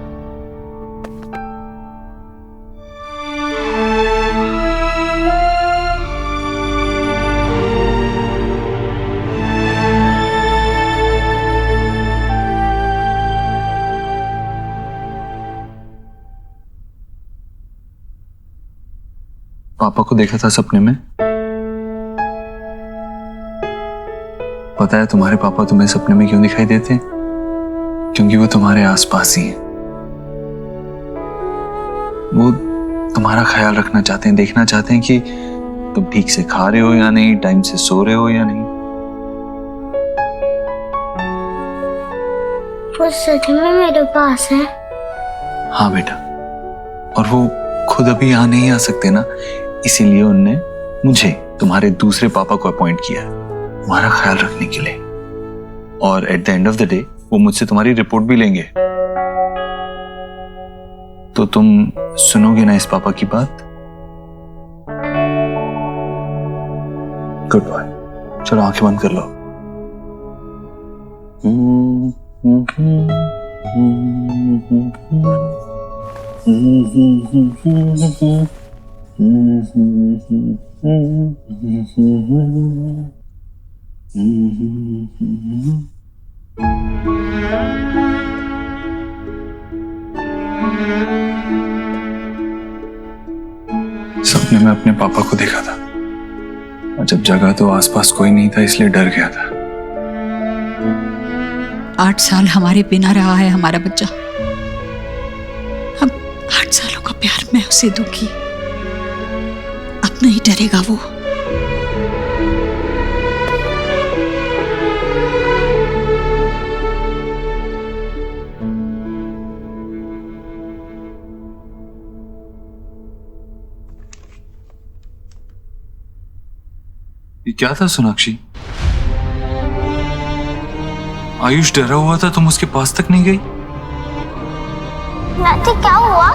Speaker 2: पापा को देखा था सपने में। पता है तुम्हारे पापा तुम्हें सपने में क्यों दिखाई देते हैं? क्योंकि वो तुम्हारे आसपास ही हैं। वो तुम्हारा ख्याल रखना चाहते हैं, देखना चाहते हैं कि तुम ठीक से खा रहे हो या नहीं, टाइम से सो रहे हो या नहीं।
Speaker 5: वो सच में मेरे पास है?
Speaker 2: हाँ बेटा, और वो खुद अभी यहाँ नहीं आ सकते ना, इसीलिए उनने मुझे, तुम्हारे दूसरे पापा को अपॉइंट किया है तुम्हारा ख्याल रखने के लिए। और at the end of the day वो मुझसे तुम्हारी रिपोर्ट भी लेंगे। तो तुम सुनोगे ना इस पापा की बात? गुड बॉय, चलो आंखें बंद कर लो। सपने में अपने पापा को देखा था, और जब जगा तो आसपास कोई नहीं था, इसलिए डर गया था।
Speaker 1: 8 साल हमारे बिना रहा है हमारा बच्चा। अब 8 सालों का प्यार मैं उसे दूंगी, अब नहीं डरेगा वो।
Speaker 2: ये क्या था सोनाक्षी? आयुष डरा हुआ था, तुम उसके पास तक नहीं गई?
Speaker 5: नाती क्या हुआ?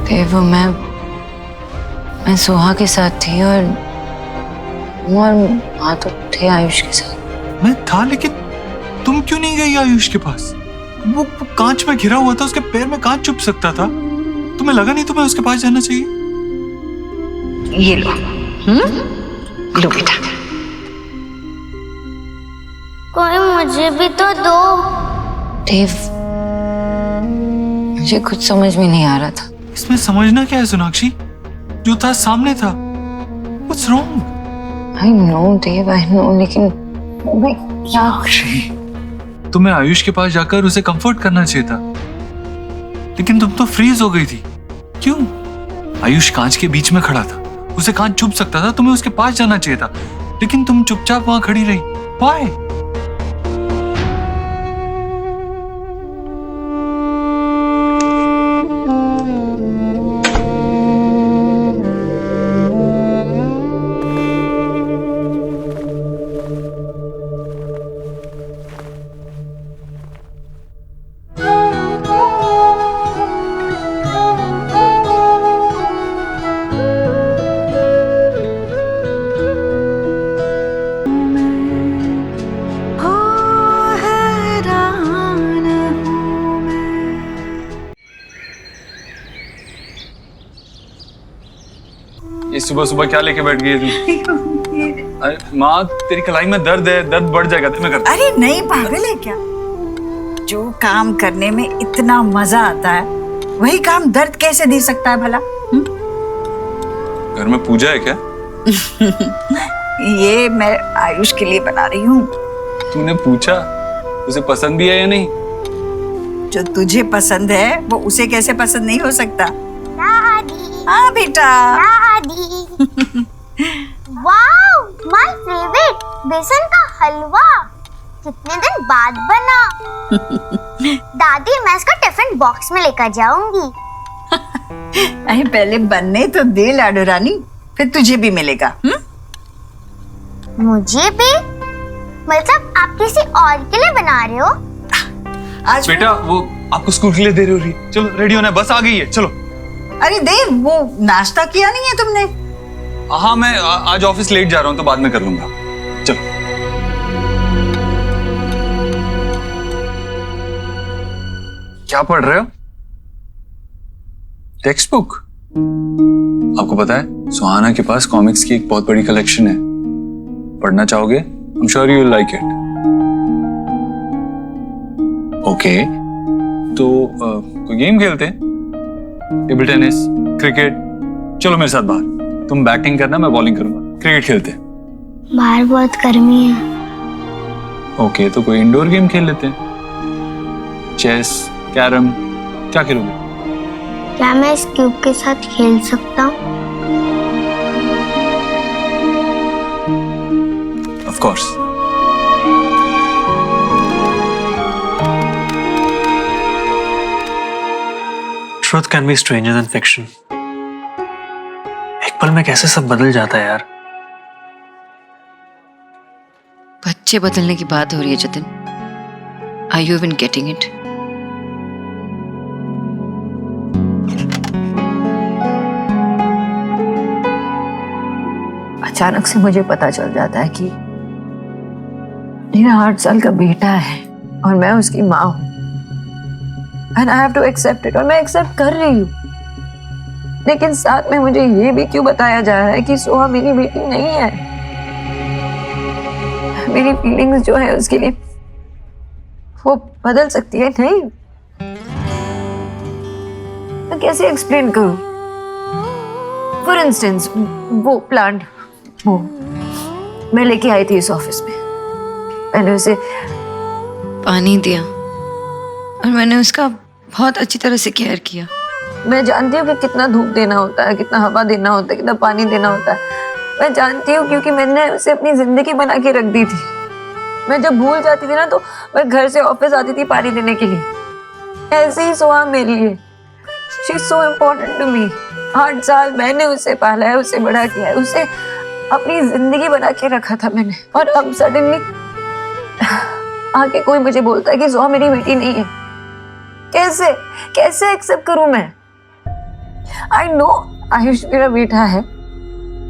Speaker 6: देव, मैं सोहा के साथ थी और वहां तो थे आयुष के साथ।
Speaker 2: मैं था, लेकिन तुम क्यों नहीं गई आयुष के पास? वो कांच में घिरा हुआ था, उसके पैर में कांच चुभ सकता था। तुम्हें लगा नहीं तुम्हें उसके पास जाना चाहिए?
Speaker 1: ये लो, लो बेटा।
Speaker 5: कोई मुझे भी तो दो।
Speaker 6: देव, मुझे कुछ समझ में नहीं आ रहा था।
Speaker 2: इसमें समझना क्या है सोनाक्षी? जो था सामने था। What's wrong?
Speaker 6: I know Dev, I know, लेकिन मैं क्या
Speaker 2: तुम्हें आयुष के पास जाकर उसे कंफर्ट करना चाहिए था, लेकिन तुम तो फ्रीज हो गई थी। क्यों? आयुष कांच के बीच में खड़ा था, उसे कांच चुभ सकता था, तुम्हें उसके पास जाना चाहिए था, लेकिन तुम चुपचाप वहां खड़ी रही। Why? ये सुबह सुबह क्या लेके बैठ गई तू? अरे माँ, तेरी कलाई में दर्द है, दर्द बढ़ जाएगा। मैं करता।
Speaker 1: अरे नहीं, पागल है क्या? जो काम करने में इतना मजा आता है वही काम दर्द कैसे दे सकता है भला?
Speaker 2: घर में पूजा है क्या?
Speaker 1: ये मैं आयुष के लिए बना रही हूँ।
Speaker 2: तूने पूछा उसे पसंद भी है या नहीं?
Speaker 1: जो तुझे पसंद है वो उसे कैसे पसंद नहीं हो सकता?
Speaker 5: दादी,
Speaker 1: हाँ बेटा।
Speaker 5: दादी। वाओ, माय फेवरेट, बेसन का हलवा। कितने दिन बाद बना। दादी, मैं इसका टिफिन बॉक्स में लेकर जाऊंगी।
Speaker 1: अरे पहले बनने तो दे लाडो रानी, फिर तुझे भी मिलेगा।
Speaker 5: मुझे भी? मतलब आप किसी और के लिए बना रहे हो?
Speaker 1: आज
Speaker 2: बेटा वो आपको स्कूल के लिए दे रही हो। चलो रेडी होना है, बस आ गई है, चलो।
Speaker 1: अरे देव, वो नाश्ता किया नहीं है तुमने?
Speaker 2: हाँ, मैं आज ऑफिस लेट जा रहा हूँ तो बाद में कर लूंगा। चलो। क्या पढ़ रहे हो? Text book? आपको पता है सुहाना के पास कॉमिक्स की एक बहुत बड़ी कलेक्शन है। पढ़ना चाहोगे? I'm sure you will like it. Okay, तो कोई गेम खेलते हैं? Table tennis, cricket? चलो मेरे साथ बाहर, तुम बैटिंग करना, मैं बॉलिंग करूंगा। क्रिकेट खेलते हैं।
Speaker 5: बाहर बहुत गर्मी है।
Speaker 2: ओके, तो कोई इंडोर गेम खेल लेते हैं। चेस, कैरम, क्या खेलोगे?
Speaker 5: क्या मैं इस क्यूब के साथ खेल सकता हूँ?
Speaker 2: Of course.
Speaker 10: Truth can be stranger than fiction. एक पल में कैसे सब बदल जाता है यार।
Speaker 6: बच्चे बदलने की बात हो रही है Jatin. Are you even getting it?
Speaker 7: अचानक से मुझे पता चल जाता है कि मेरा 8 साल का बेटा है और मैं उसकी माँ हूँ। And I have to accept it, और मैं एक्सेप्ट कर रही हूँ। लेकिन साथ में मुझे ये भी क्यों बताया जा रहा है कि सोहा मेरी बेटी नहीं है। मेरी फीलिंग्स जो है उसके लिए वो बदल सकती है। नहीं, मैं कैसे एक्सप्लेन करूँ? फॉर इंस्टेंस वो प्लांट, वो मैं लेके आई थी इस ऑफिस में। मैंने उसे
Speaker 6: पानी दिया और मैंने उसका बहुत अच्छी तरह से केयर किया।
Speaker 7: मैं जानती हूँ कि कितना धूप देना होता है, कितना हवा देना होता है, कितना पानी देना होता है। मैं जानती हूँ क्योंकि मैंने उसे अपनी जिंदगी बना के रख दी थी। मैं जब भूल जाती थी ना तो मैं घर से ऑफिस आती थी पानी देने के लिए। ऐसे ही सोहा मेरे लिए, she is so important to me. 8 साल मैंने उसे पाला है, उसे बड़ा किया है, उसे अपनी जिंदगी बना के रखा था मैंने। और अब सडनली आके कोई मुझे बोलता है कि सोहा मेरी बेटी नहीं है। कैसे कैसे एक्सेप्ट करूं मैं? आई नो आयुष मेरा बेटा है,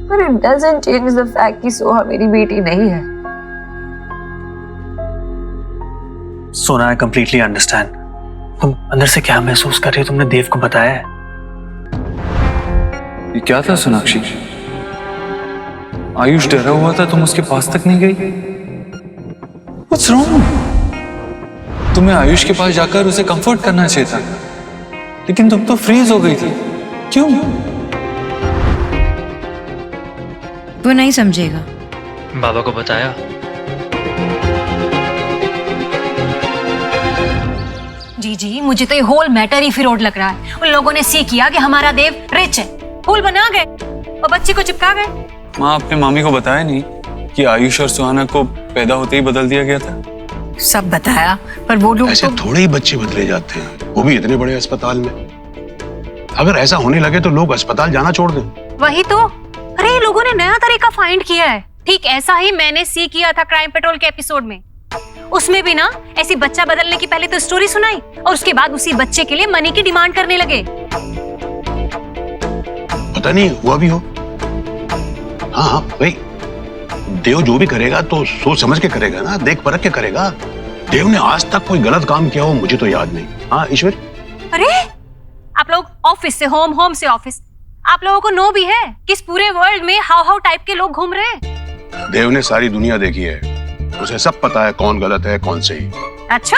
Speaker 7: but it doesn't change the fact कि सोहा मेरी बेटी नहीं है।
Speaker 10: सोना, आई कंप्लीटली अंडरस्टैंड। तुम अंदर से क्या महसूस कर रही हो? तुमने देव को बताया है?
Speaker 2: ये क्या था सोनाक्षी? आयुष डरा हुआ था, तुम उसके पास तक नहीं गई? What's wrong? तुम्हें आयुष के पास जाकर उसे कंफर्ट करना चाहिए था, लेकिन तुम तो फ्रीज हो गई थी। क्यों?
Speaker 6: वो नहीं समझेगा।
Speaker 11: बाबा को बताया?
Speaker 12: जी मुझे तो ये होल मैटर ही फिरोड लग रहा है। उन लोगों ने सी किया कि हमारा देव रिच है, फूल बना गए और बच्चे को चिपका गए।
Speaker 2: माँ, आपने मामी को बताया नहीं कि आयुष और सुहाना को पैदा होते ही बदल दिया गया था?
Speaker 1: सब बताया, पर वो लोग
Speaker 13: ऐसे थोड़े ही बच्चे बदले जाते हैं, वो भी इतने बड़े अस्पताल में। अगर ऐसा होने लगे तो लोग अस्पताल जाना छोड़ दें।
Speaker 12: वही तो, अरे ये लोगों ने नया तरीका फाइंड किया है। ठीक ऐसा ही मैंने सी किया था क्राइम पेट्रोल के एपिसोड में। उसमें भी ना ऐसी बच्चा बदलने की पहले तो स्टोरी सुनाई और उसके बाद उसी बच्चे के लिए मनी की डिमांड करने लगे।
Speaker 13: पता नहीं हुआ भी हो। हाँ भाई, देव जो भी करेगा तो सोच समझ के करेगा ना, देख परख के करेगा। देव ने आज तक कोई गलत काम किया हो मुझे तो याद नहीं। हाँ ईश्वर,
Speaker 12: अरे आप लोग ऑफिस से होम, होम से ऑफिस, आप लोगों को नो भी है कि इस पूरे वर्ल्ड में हाउ टाइप के लोग घूम रहे हैं।
Speaker 13: देव ने सारी दुनिया देखी है, उसे सब पता है कौन गलत है कौन सही।
Speaker 12: अच्छा,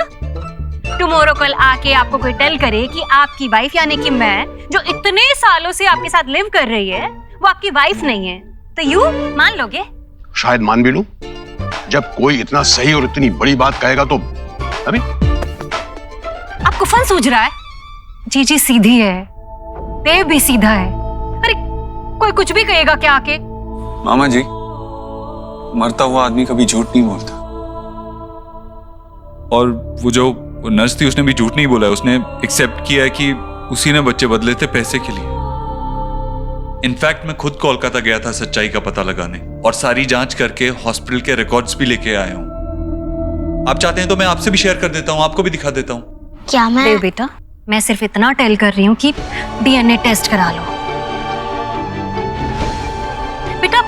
Speaker 12: टुमारो कल आके आपको कोई टेल करे कि आपकी वाइफ यानी कि मैं जो इतने सालों से आपके साथ लिव कर रही है वो आपकी वाइफ नहीं है, तो यू मान लोगे?
Speaker 13: शायद मान भी लूं। जब कोई इतना सही और इतनी बड़ी बात कहेगा तो अभी
Speaker 12: आपको फन सूझ रहा है? जी सीधी है, देव भी सीधा है। अरे कोई कुछ भी कहेगा क्या आके?
Speaker 2: मामा जी, मरता हुआ आदमी कभी झूठ नहीं बोलता।
Speaker 14: और वो जो नर्स थी उसने भी झूठ नहीं बोला है, उसने एक्सेप्ट किया है कि उसी ने बच्चे बदले थे पैसे के लिए। इनफैक्ट मैं खुद कोलकाता गया था सच्चाई का पता लगाने और सारी जांच करके हॉस्पिटल के रिकॉर्ड्स भी लेके आया हूं। आप चाहते हैं तो मैं आपसे भी शेयर कर देता हूं, आपको भी दिखा देता हूं।
Speaker 5: क्या मैं?
Speaker 12: देव बेटा, मैं सिर्फ इतना टेल कर रही हूँ कि डीएनए टेस्ट करा लो। बेटा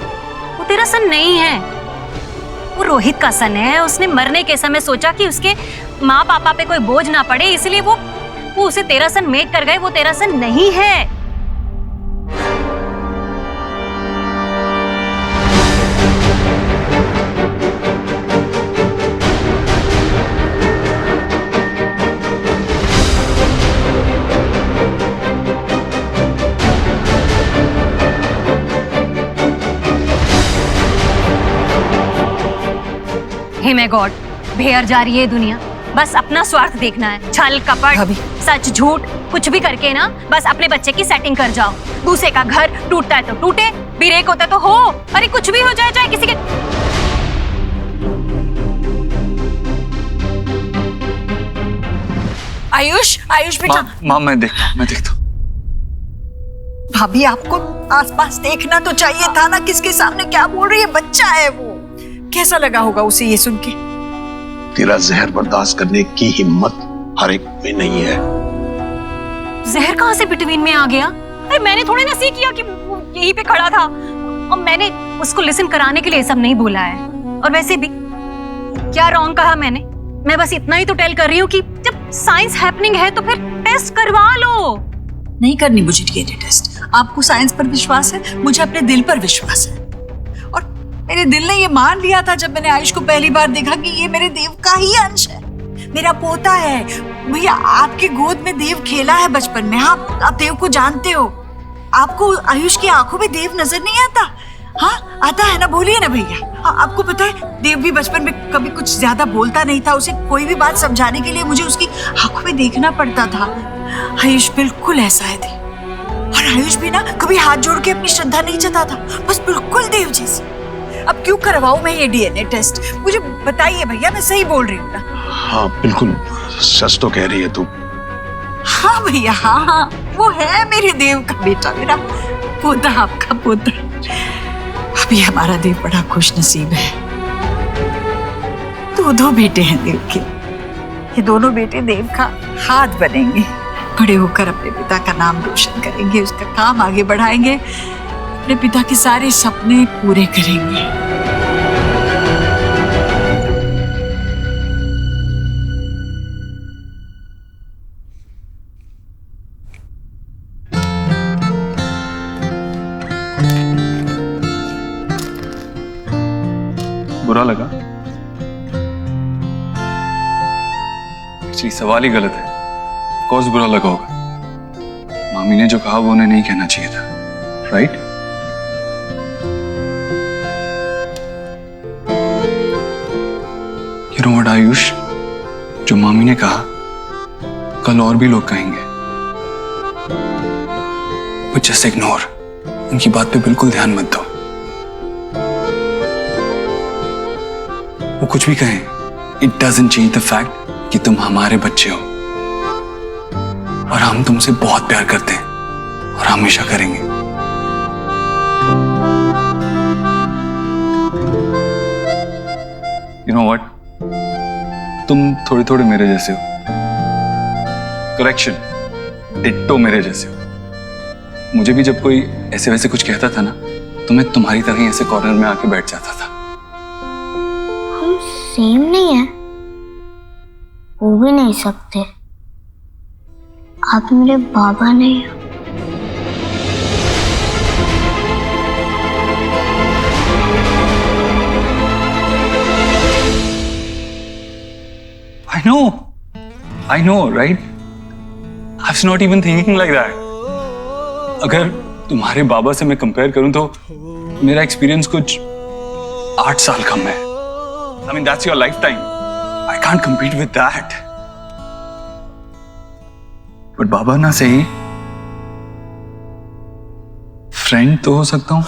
Speaker 12: वो तेरा सन नहीं है, वो रोहित का सन है। उसने मरने के समय सोचा कि उसके माँ पापा पे कोई बोझ ना पड़े, इसलिए वो उसे तेरा सन मेक कर गए। वो तेरा सन नहीं है। हे मैं गॉड, भेड़ जा रही है दुनिया, बस अपना स्वार्थ देखना है। छल कपट सच झूठ कुछ भी करके ना बस अपने बच्चे की सेटिंग कर जाओ। दूसरे का घर टूटता है तो टूटे, ब्रेक होता है तो हो, अरे कुछ भी हो जाए, चाहे किसी के।
Speaker 1: आयुष बेटा।
Speaker 2: माँ मैं देखता हूँ।
Speaker 1: भाभी आपको आसपास देखना तो चाहिए था ना, किसके सामने क्या बोल रही है, बच्चा है वो। कैसा लगा होगा उसे ये सुन के?
Speaker 13: तेरा जहर बर्दाश्त करने की हिम्मत हर एक में नहीं है।
Speaker 12: जहर कहाँ से बिटवीन में आ गया? अरे मैंने थोड़ी ना सी किया कि वो यहीं पे खड़ा था, और मैंने उसको लिसन कराने के लिए सब नहीं बोला है। और वैसे भी क्या रॉन्ग कहा मैंने? मैं बस इतना ही तो टेल कर रही हूँ कि जब साइंस हैपनिंग है तो फिर टेस्ट करवा लो।
Speaker 1: नहीं करनी मुझे डीएनए टेस्ट। आपको साइंस पर विश्वास है, मुझे अपने दिल पर विश्वास है। और मेरे दिल ने ये मान लिया था जब मैंने आयुष को पहली बार देखा कि ये मेरे देव का ही अंश है, मेरा पोता है। भैया आपके गोद में देव खेला है बचपन में, आप देव को जानते हो। आपको आयुष की आंखों में देव नजर नहीं आता? हाँ आता है ना, बोलिए ना भैया। हाँ, आपको पता है देव भी बचपन में कभी कुछ ज्यादा बोलता नहीं था, उसे कोई भी बात समझाने के लिए मुझे उसकी आंखों में देखना पड़ता था। आयुष बिल्कुल ऐसा है देव, और आयुष भी ना कभी हाथ जोड़ के अपनी श्रद्धा नहीं जताता, बस बिल्कुल देव जैसे। अब क्यों करवाऊं मैं ये डीएनए टेस्ट? मुझे बताइए भैया, मैं सही बोल रही हूँ ना?
Speaker 13: हाँ बिल्कुल सच तो कह रही है तू।
Speaker 1: हाँ भैया, हाँ वो है मेरे देव का बेटा, मेरा पोता, आपका पोता। अभी हमारा देव बड़ा खुश नसीब है, दो बेटे हैं देव के। ये दोनों बेटे देव का हाथ बनेंगे, बड़े होकर अपने पिता का नाम रोशन करेंगे, उसका काम आगे बढ़ाएंगे, अपने पिता के सारे सपने पूरे करेंगे।
Speaker 2: बुरा लगा? एक्चुअली सवाल ही गलत है। ऑफ कोर्स बुरा लगा होगा। मामी ने जो कहा वो उन्हें नहीं कहना चाहिए था, राइट? नो व्हाट आयुष, जो मामी ने कहा कल और भी लोग कहेंगे, बट जस्ट इग्नोर, उनकी बात पे बिल्कुल ध्यान मत दो। वो कुछ भी कहें, it doesn't change the fact कि तुम हमारे बच्चे हो और हम तुमसे बहुत प्यार करते हैं और हमेशा करेंगे। यू नो व्हाट, तुम थोड़े थोड़े मेरे जैसे हो, करेक्शन, डिट्टो मेरे जैसे हो। मुझे भी जब कोई ऐसे वैसे कुछ कहता था ना, तो मैं तुम्हारी तरह ही ऐसे कॉर्नर में आके बैठ जाता था।
Speaker 5: हम सेम नहीं है, हो भी नहीं सकते। आप मेरे बाबा नहीं हो।
Speaker 2: I know, right? I was not even thinking like that. अगर तुम्हारे बाबा से मैं कंपेयर करूं तो मेरा एक्सपीरियंस कुछ 8 साल कम है। I mean, that's your lifetime. I can't compete with that. But बाबा ना सही, फ्रेंड तो हो सकता हूं।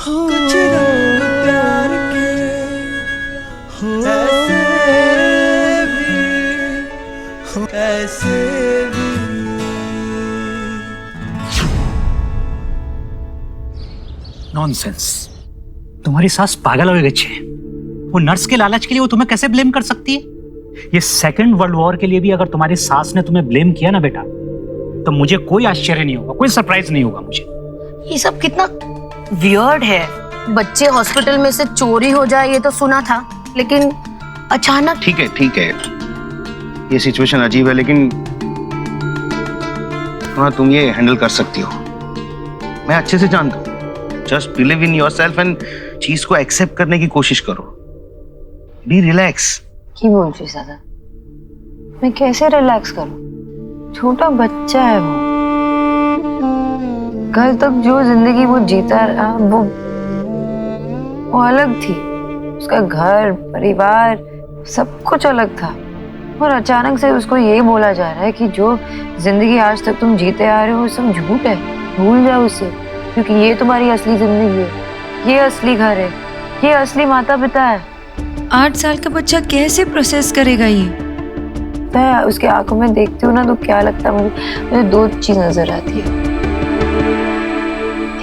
Speaker 8: नॉनसेंस। तुम्हारी सास पागल हो गई है। वो नर्स के लालच के लिए वो तुम्हें कैसे ब्लेम कर सकती है? ये सेकंड वर्ल्ड वॉर के लिए भी अगर तुम्हारी सास ने तुम्हें ब्लेम किया ना बेटा, तो मुझे कोई आश्चर्य नहीं होगा, कोई सरप्राइज नहीं होगा मुझे।
Speaker 12: ये सब कितना वियर्ड है। बच्चे हॉस्पिटल में से चोरी हो जाए ये तो सुना था, लेकिन अचानक।
Speaker 9: ठीक है, ये सिचुएशन अजीब है, लेकिन हाँ, तुम ये हैंडल कर सकती हो। मैं अच्छे से जानता हूँ। Just believe in yourself and चीज को एक्सेप्ट करने की कोशिश करो। Be relax.
Speaker 6: की बोल रही दादा? मैं कैसे रिलैक्स करूं? छोटा बच्चा है वो। कल तक जो जिंदगी वो जीता रहा वो अलग थी। उसका घर, परिवार, सब कुछ अलग था। और अचानक से उसको ये बोला जा रहा है कि जो जिंदगी आज तक तुम जीते आ रहे हो वो सब झूठ है, भूल जाओ उसे, क्योंकि ये तुम्हारी असली जिंदगी है, ये असली घर है, ये असली माता पिता है।
Speaker 15: 8 साल का बच्चा कैसे प्रोसेस करेगा ये?
Speaker 6: मैं उसके आंखों में देखती हूँ ना, तो क्या लगता है मुझे 2 चीज नजर आती है।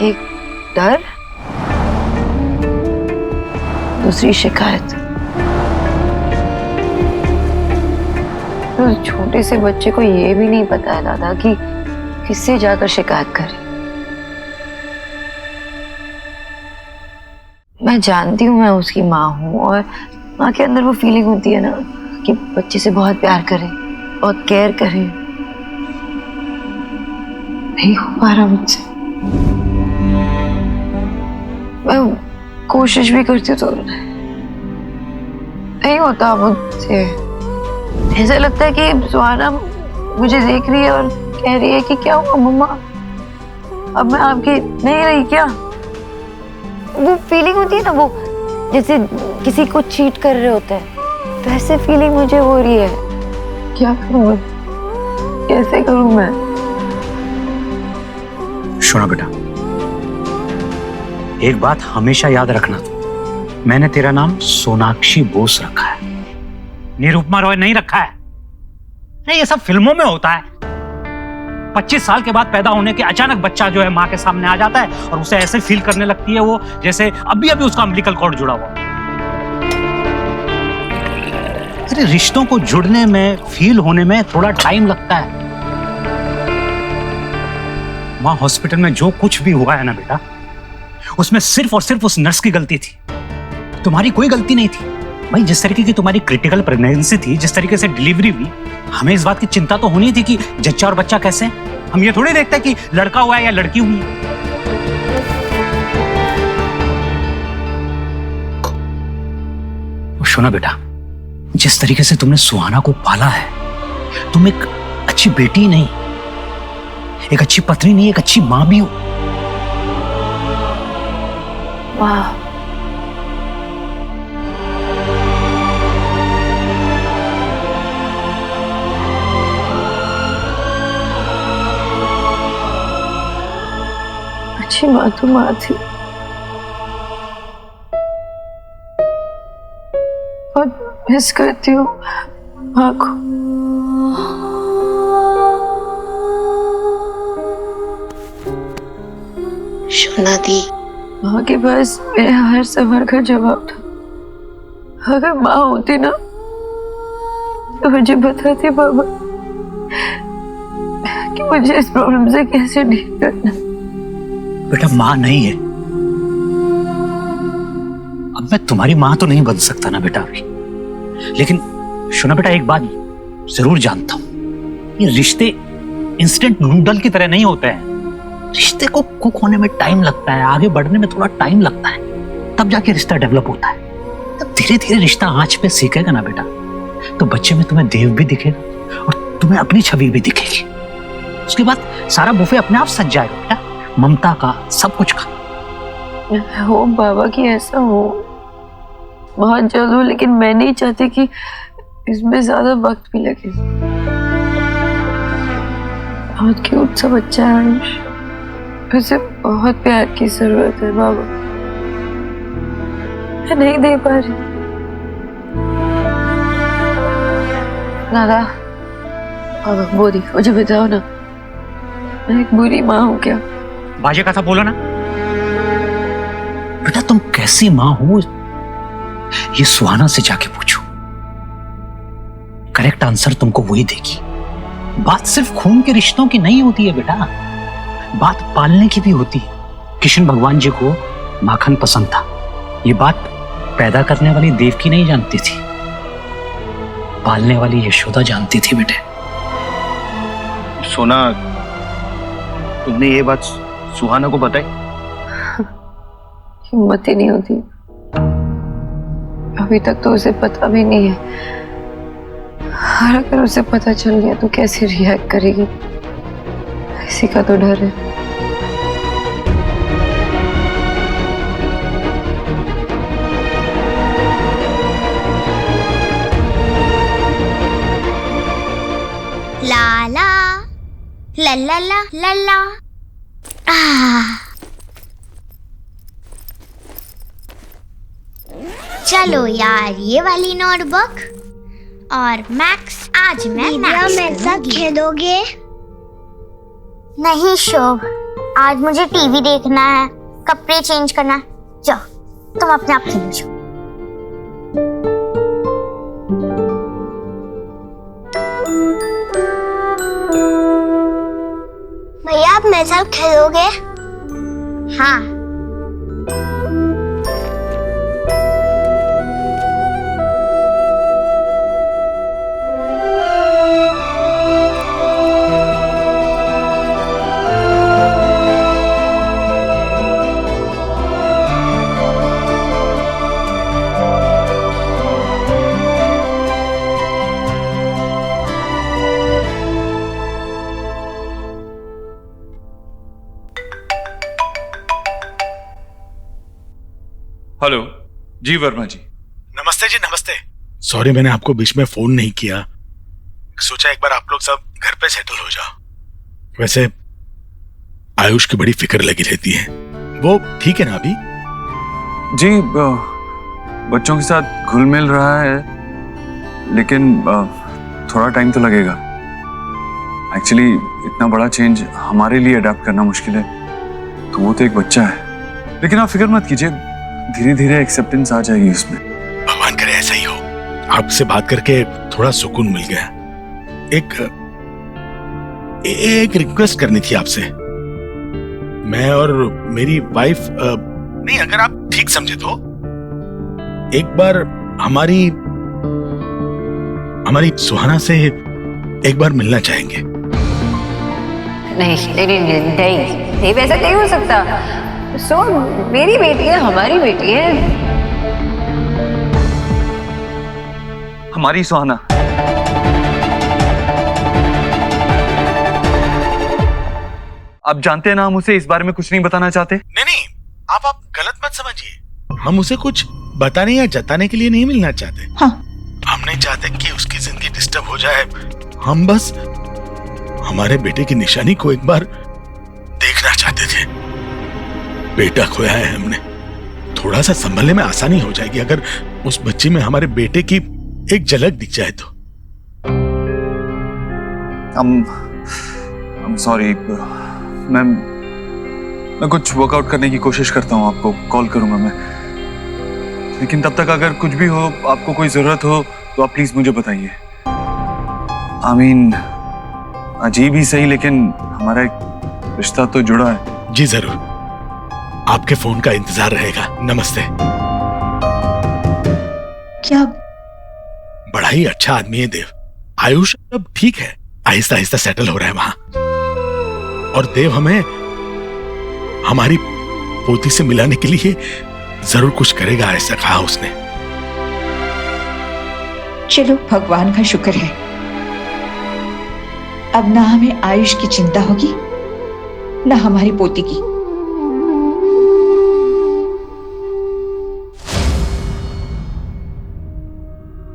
Speaker 6: एक डर, दूसरी शिकायत। तो छोटे से बच्चे को ये भी नहीं पता है दादा कि किससे जाकर शिकायत करे। मैं जानती हूँ, मैं उसकी माँ हूँ, और माँ के अंदर वो फीलिंग होती है ना कि बच्चे से बहुत प्यार करे, बहुत केयर करे। नहीं हो पा रहा मुझसे। मैं कोशिश भी करती हूँ तो नहीं होता मुझसे। ऐसा लगता है कि सुहाना मुझे देख रही है और कह रही है कि क्या हुआ मम्मा, अब मैं आपकी नहीं रही क्या? वो फीलिंग होती है ना, वो जैसे किसी को चीट कर रहे होते हैं, तो ऐसे फीलिंग मुझे हो रही है। क्या करूं, कैसे करूं मैं?
Speaker 8: सुना बेटा, एक बात हमेशा याद रखना, मैंने तेरा नाम सोनाक्षी बोस रखा है, निरुपमा रॉय नहीं रखा है। नहीं, ये सब फिल्मों में होता है। 25 साल के बाद पैदा होने के अचानक बच्चा जो है माँ के सामने आ जाता है और उसे ऐसे फील करने लगती है वो जैसे अभी अभी उसका अम्बिलिकल कॉर्ड जुड़ा हुआ। अरे रिश्तों को जुड़ने में, फील होने में थोड़ा टाइम लगता है। वहां हॉस्पिटल में जो कुछ भी हुआ है ना बेटा, उसमें सिर्फ और सिर्फ उस नर्स की गलती थी, तुम्हारी कोई गलती नहीं थी। भाई, जिस तरीके की तुम्हारी क्रिटिकल प्रेगनेंसी थी, जिस तरीके से डिलीवरी हुई, हमें इस बात की चिंता तो होनी थी कि जच्चा और बच्चा कैसे हैं। हम ये थोड़ी देखते कि लड़का हुआ है या लड़की हुई है। सुना बेटा, जिस तरीके से तुमने सुहाना को पाला है, तुम एक अच्छी बेटी नहीं, एक अच्छी पत्नी नहीं, एक अच्छी मां भी हो।
Speaker 15: अच्छी माँ तो माँ थी, बहुत मिस करती हूँ माँ को।
Speaker 16: शोना दी,
Speaker 15: माँ के पास मेरे हर सवाल का जवाब था। अगर माँ होती ना तो मुझे बताती बाबा कि मुझे इस प्रॉब्लम से कैसे डील करना।
Speaker 8: बेटा माँ नहीं है, अब मैं तुम्हारी माँ तो नहीं बन सकता ना बेटा अभी, लेकिन सुना बेटा एक बात जरूर जानता हूं, ये रिश्ते इंस्टेंट नूडल की तरह नहीं होते हैं। रिश्ते को कुक होने में टाइम लगता है, आगे बढ़ने में थोड़ा टाइम लगता है, तब जाके रिश्ता डेवलप होता है। तब धीरे धीरे रिश्ता आंच पे सीखेगा ना बेटा, तो बच्चे में तुम्हें देव भी दिखेगा और तुम्हें अपनी छवि भी दिखेगी। उसके बाद सारा बुफे अपने आप सज जाएगा बेटा, ममता का, सब कुछ का।
Speaker 15: हो बाबा कि ऐसा हो, बहुत जल्द हो, लेकिन मैं नहीं चाहती कि इसमें ज्यादा वक्त भी लगे। बहुत क्यूट सा बच्चा है आयुष, उसे बहुत प्यार की जरूरत है बाबा, मैं नहीं दे पा रही। दादा बाबा बोली, मुझे बताओ ना, मैं एक बुरी माँ हूँ क्या?
Speaker 8: बाजे का था बोलो ना बेटा, तुम कैसी माँ हो ये सुहाना से जाके पूछो, करेक्ट आंसर तुमको वही देगी। बात सिर्फ खून के रिश्तों की नहीं होती है बेटा, बात पालने की भी होती है। कृष्ण भगवान जी को माखन पसंद था, ये बात पैदा करने वाली देवकी नहीं जानती थी, पालने वाली यशोदा जानती थी बेटे।
Speaker 9: सोना, तुमने ये बात सुहाना को बताई?
Speaker 15: हिम्मत ही नहीं होती, अभी तक तो उसे पता भी नहीं है। और अगर उसे पता चल गया तो कैसे रिएक्ट करेगी, इसी का तो डर है।
Speaker 5: ला ला ला ला ला ला ला। चलो यार, ये वाली नोटबुक और मैक्स आज मैं मेरे साथ खेलोगे? नहीं शोभ, आज मुझे टीवी देखना है, कपड़े चेंज करना है। जाओ तुम अपने आप खेलो जाओ। भैया आप मेरे साथ खेलोगे? हाँ।
Speaker 14: हेलो जी वर्मा जी।
Speaker 3: नमस्ते जी, नमस्ते। सॉरी मैंने आपको बीच में फोन नहीं किया, सोचा एक बार आप लोग सब घर पे सेटल हो जाओ। वैसे आयुष की बड़ी फिक्र लगी रहती है, वो ठीक है ना अभी?
Speaker 2: जी बच्चों के साथ घुल मिल रहा है, लेकिन थोड़ा टाइम तो लगेगा। एक्चुअली इतना बड़ा चेंज हमारे लिए अडेप्ट करना मुश्किल है, तो वो तो एक बच्चा है। लेकिन आप फिक्र मत कीजिए, धीरे धीरे एक्सेप्टेंस आ जाएगी उसमें।
Speaker 3: भगवान करे ऐसा ही हो। आपसे बात करके थोड़ा सुकून मिल गया। एक रिक्वेस्ट करनी थी आपसे। मैं और मेरी वाइफ नहीं, अगर आप ठीक समझे तो एक बार हमारी सुहाना से एक बार मिलना चाहेंगे।
Speaker 15: नहीं, वैसा नहीं हो सकता। सो मेरी बेटी है, हमारी बेटी है।
Speaker 14: हमारी सुहाना। आप जानते हैं ना, हम उसे इस बारे में कुछ नहीं बताना चाहते।
Speaker 3: नहीं, आप गलत मत समझिए। हम उसे कुछ बताने या जताने के लिए नहीं मिलना चाहते। हाँ। हम नहीं चाहते कि उसकी जिंदगी डिस्टर्ब हो जाए। हम बस हमारे बेटे की निशानी को एक बार देखना चाहते थे। बेटा खोया है हमने, थोड़ा सा संभलने में आसानी हो जाएगी अगर उस बच्ची में हमारे बेटे की एक झलक दिख जाए तो।
Speaker 14: I'm sorry, मैं कुछ वर्कआउट करने की कोशिश करता हूँ, आपको कॉल करूंगा मैं। लेकिन तब तक अगर कुछ भी हो, आपको कोई जरूरत हो तो आप प्लीज मुझे बताइए। अजीब ही सही, लेकिन हमारा एक रिश्ता तो जुड़ा है।
Speaker 3: जी जरूर, आपके फोन का इंतजार रहेगा। नमस्ते।
Speaker 1: क्या?
Speaker 3: बड़ा ही अच्छा आदमी है देव। आयुष अब ठीक है, आहिस्ता आहिस्ता सेटल हो रहा है वहां। और देव हमें हमारी पोती से मिलाने के लिए जरूर कुछ करेगा, ऐसा कहा उसने।
Speaker 1: चलो भगवान का शुक्र है, अब ना हमें आयुष की चिंता होगी ना हमारी पोती की।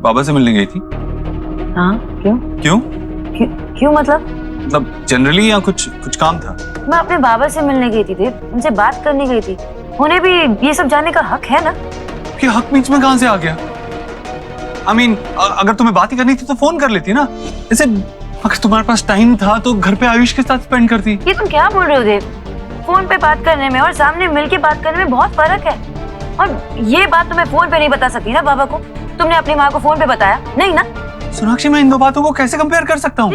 Speaker 14: बाबा से मिलने गई थी?
Speaker 6: हाँ, क्यों?
Speaker 14: क्यों
Speaker 6: क्यों मतलब?
Speaker 14: जनरली या कुछ काम था?
Speaker 6: मैं अपने बाबा से मिलने गई थी देव, उनसे बात करने गई थी। उन्हें भी ये सब जानने का हक है ना?
Speaker 14: कि हक बीच में कहां से आ गया? अगर तुम्हें बात ही करनी थी तो फोन कर लेती ना। जैसे अगर तुम्हारे पास टाइम था तो घर पे आयुष के साथ स्पेंड करती।
Speaker 6: ये तुम क्या बोल रहे हो देव? फोन पे बात करने में और सामने मिलके बात करने में बहुत फर्क है। और ये बात तुम्हें फोन पे नहीं बता सकती ना बाबा को। तुमने अपनी माँ को फोन पे बताया नहीं ना?
Speaker 14: सोनाक्षी, मैं इन दो बातों को कैसे कंपेयर कर सकता हूँ?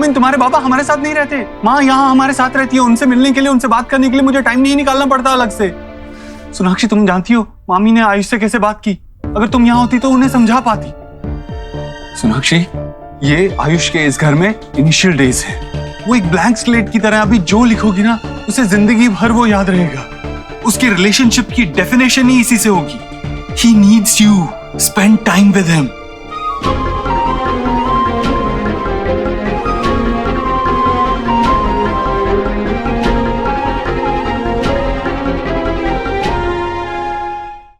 Speaker 14: तुम्हारे पापा हमारे साथ नहीं रहते, माँ यहाँ हमारे साथ रहती है। उनसे मिलने के लिए, उनसे बात करने के लिए मुझे टाइम नहीं निकालना पड़ता अलग से। सोनाक्षी, तुम जानती हो मामी ने आयुष से कैसे बात की। अगर तुम यहाँ होती तो उन्हें समझा पाती। सोनाक्षी, ये आयुष के इस घर में इनिशियल डेज है। वो एक ब्लैंक स्लेट की तरह, अभी जो लिखोगी ना उसे जिंदगी भर वो याद रहेगा। उसकी रिलेशनशिप की डेफिनेशन ही इसी से होगी। He needs you. Spend time with him.